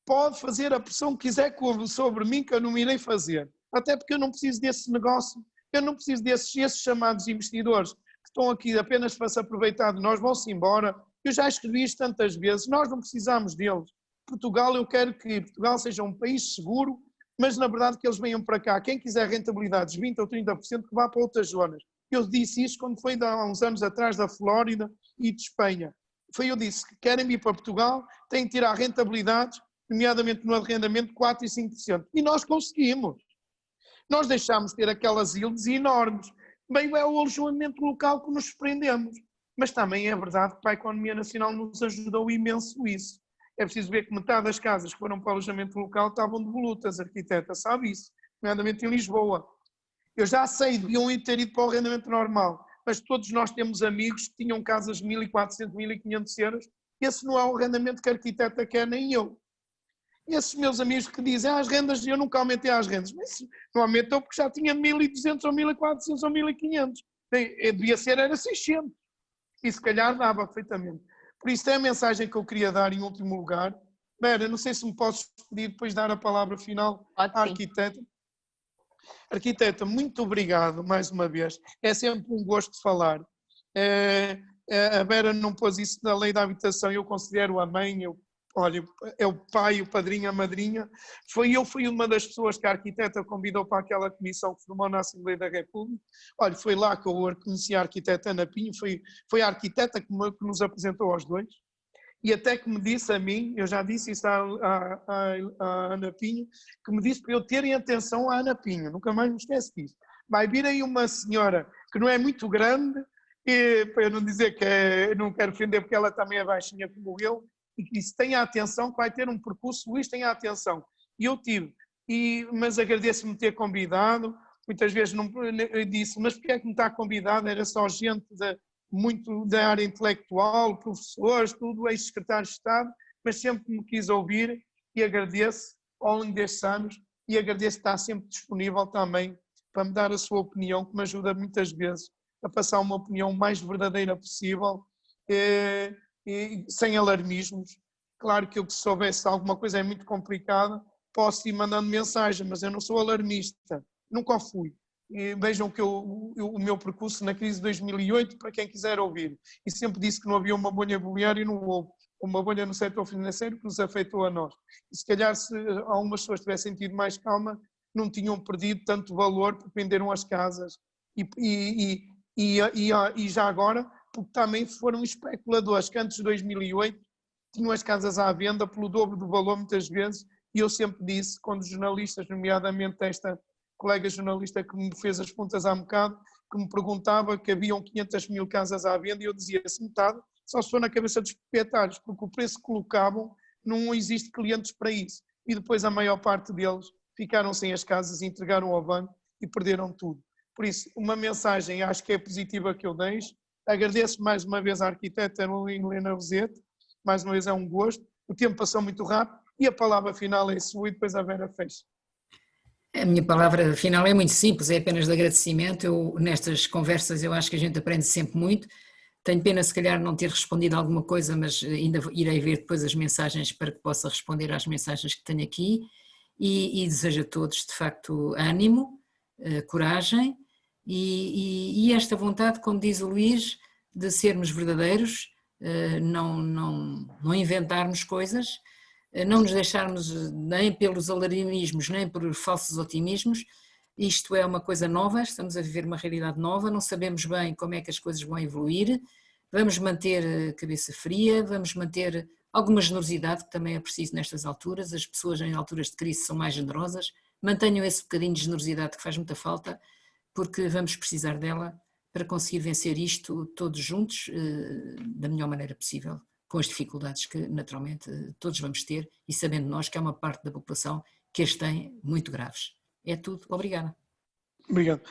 Speaker 1: Pode fazer a pressão que quiser sobre mim, que eu não irei fazer. Até porque eu não preciso desse negócio. Eu não preciso esses chamados investidores que estão aqui apenas para se aproveitar de nós, vão-se embora. Eu já escrevi isto tantas vezes, nós não precisamos deles. Portugal, eu quero que Portugal seja um país seguro, mas na verdade que eles venham para cá. Quem quiser rentabilidades 20% ou 30% que vá para outras zonas. Eu disse isto quando foi há uns anos atrás da Flórida e de Espanha. Eu disse que querem vir para Portugal, têm que tirar rentabilidades, nomeadamente no arrendamento, 4% e 5%. E nós conseguimos. Nós deixámos de ter aquelas ilhas enormes. Bem, é o alojamento local que nos surpreendemos. Mas também é verdade que para a economia nacional nos ajudou imenso isso. É preciso ver que metade das casas que foram para o alojamento local estavam devolutas, a arquiteta sabe isso, nomeadamente em Lisboa. Eu já sei, deviam ter ido para o arrendamento normal, mas todos nós temos amigos que tinham casas de 1.400, 1.500 euros. Esse não é o arrendamento que a arquiteta quer, nem eu. Esses meus amigos que dizem, as rendas, eu nunca aumentei as rendas, mas não aumentou porque já tinha 1.200 ou 1.400 ou 1.500. Devia ser, era 600. E se calhar dava perfeitamente. Por isso é a mensagem que eu queria dar em último lugar. Vera, não sei se me podes pedir depois dar a palavra final à arquiteta. Arquiteta, muito obrigado mais uma vez. É sempre um gosto de falar. A Vera não pôs isso na lei da habitação, eu considero a mãe, olha, é o pai, o padrinho, a madrinha. Eu fui uma das pessoas que a arquiteta convidou para aquela comissão que formou na Assembleia da República. Olha, foi lá que eu conheci a arquiteta Ana Pinho, foi a arquiteta que nos apresentou aos dois. E até que me disse a mim, eu já disse isso à Ana Pinho, que me disse para eu terem atenção à Ana Pinho, nunca mais me esqueço disso. Vai vir aí uma senhora que não é muito grande, para eu não dizer que não quero ofender porque ela também é baixinha como eu, e que disse, tenha atenção que vai ter um percurso, Luís, tenha atenção. E eu tive, mas agradeço-me ter convidado, muitas vezes eu disse, mas porque é que me está convidado? Era só gente muito da área intelectual, professores, tudo, ex-secretário de Estado, mas sempre me quis ouvir e agradeço ao longo destes anos e agradeço estar sempre disponível também para me dar a sua opinião, que me ajuda muitas vezes a passar uma opinião mais verdadeira possível, sem alarmismos. Claro que eu, se soubesse alguma coisa é muito complicada, posso ir mandando mensagem, mas eu não sou alarmista, nunca o fui. E vejam que o meu percurso na crise de 2008, para quem quiser ouvir, e sempre disse que não havia uma bolha imobiliária e não houve, uma bolha no setor financeiro que nos afetou a nós. E se calhar se algumas pessoas tivessem tido mais calma, não tinham perdido tanto valor porque venderam as casas e já agora, porque também foram especuladores que antes de 2008 tinham as casas à venda pelo dobro do valor muitas vezes, e eu sempre disse, quando os jornalistas, nomeadamente esta colega jornalista que me fez as pontas há um bocado, que me perguntava que haviam 500 mil casas à venda, e eu dizia-se metade, só se for na cabeça dos proprietários, porque o preço que colocavam não existe clientes para isso. E depois a maior parte deles ficaram sem as casas, entregaram ao banco e perderam tudo. Por isso, uma mensagem acho que é positiva que eu deixo. Agradeço mais uma vez à arquiteta Helena Rosete, mais uma vez é um gosto. O tempo passou muito rápido e a palavra final é sua e depois a Vera fecha.
Speaker 2: A minha palavra final é muito simples, é apenas de agradecimento. Nestas conversas eu acho que a gente aprende sempre muito. Tenho pena se calhar não ter respondido a alguma coisa, mas ainda irei ver depois as mensagens para que possa responder às mensagens que tenho aqui e desejo a todos de facto ânimo, coragem e esta vontade, como diz o Luís, de sermos verdadeiros, não inventarmos coisas, não nos deixarmos nem pelos alarmismos, nem por falsos otimismos. Isto é uma coisa nova, estamos a viver uma realidade nova, não sabemos bem como é que as coisas vão evoluir, vamos manter a cabeça fria, vamos manter alguma generosidade, que também é preciso nestas alturas, as pessoas em alturas de crise são mais generosas, mantenham esse bocadinho de generosidade que faz muita falta, porque vamos precisar dela para conseguir vencer isto todos juntos, da melhor maneira possível, com as dificuldades que naturalmente todos vamos ter e sabendo nós que há uma parte da população que as tem muito graves. É tudo. Obrigada.
Speaker 1: Obrigado.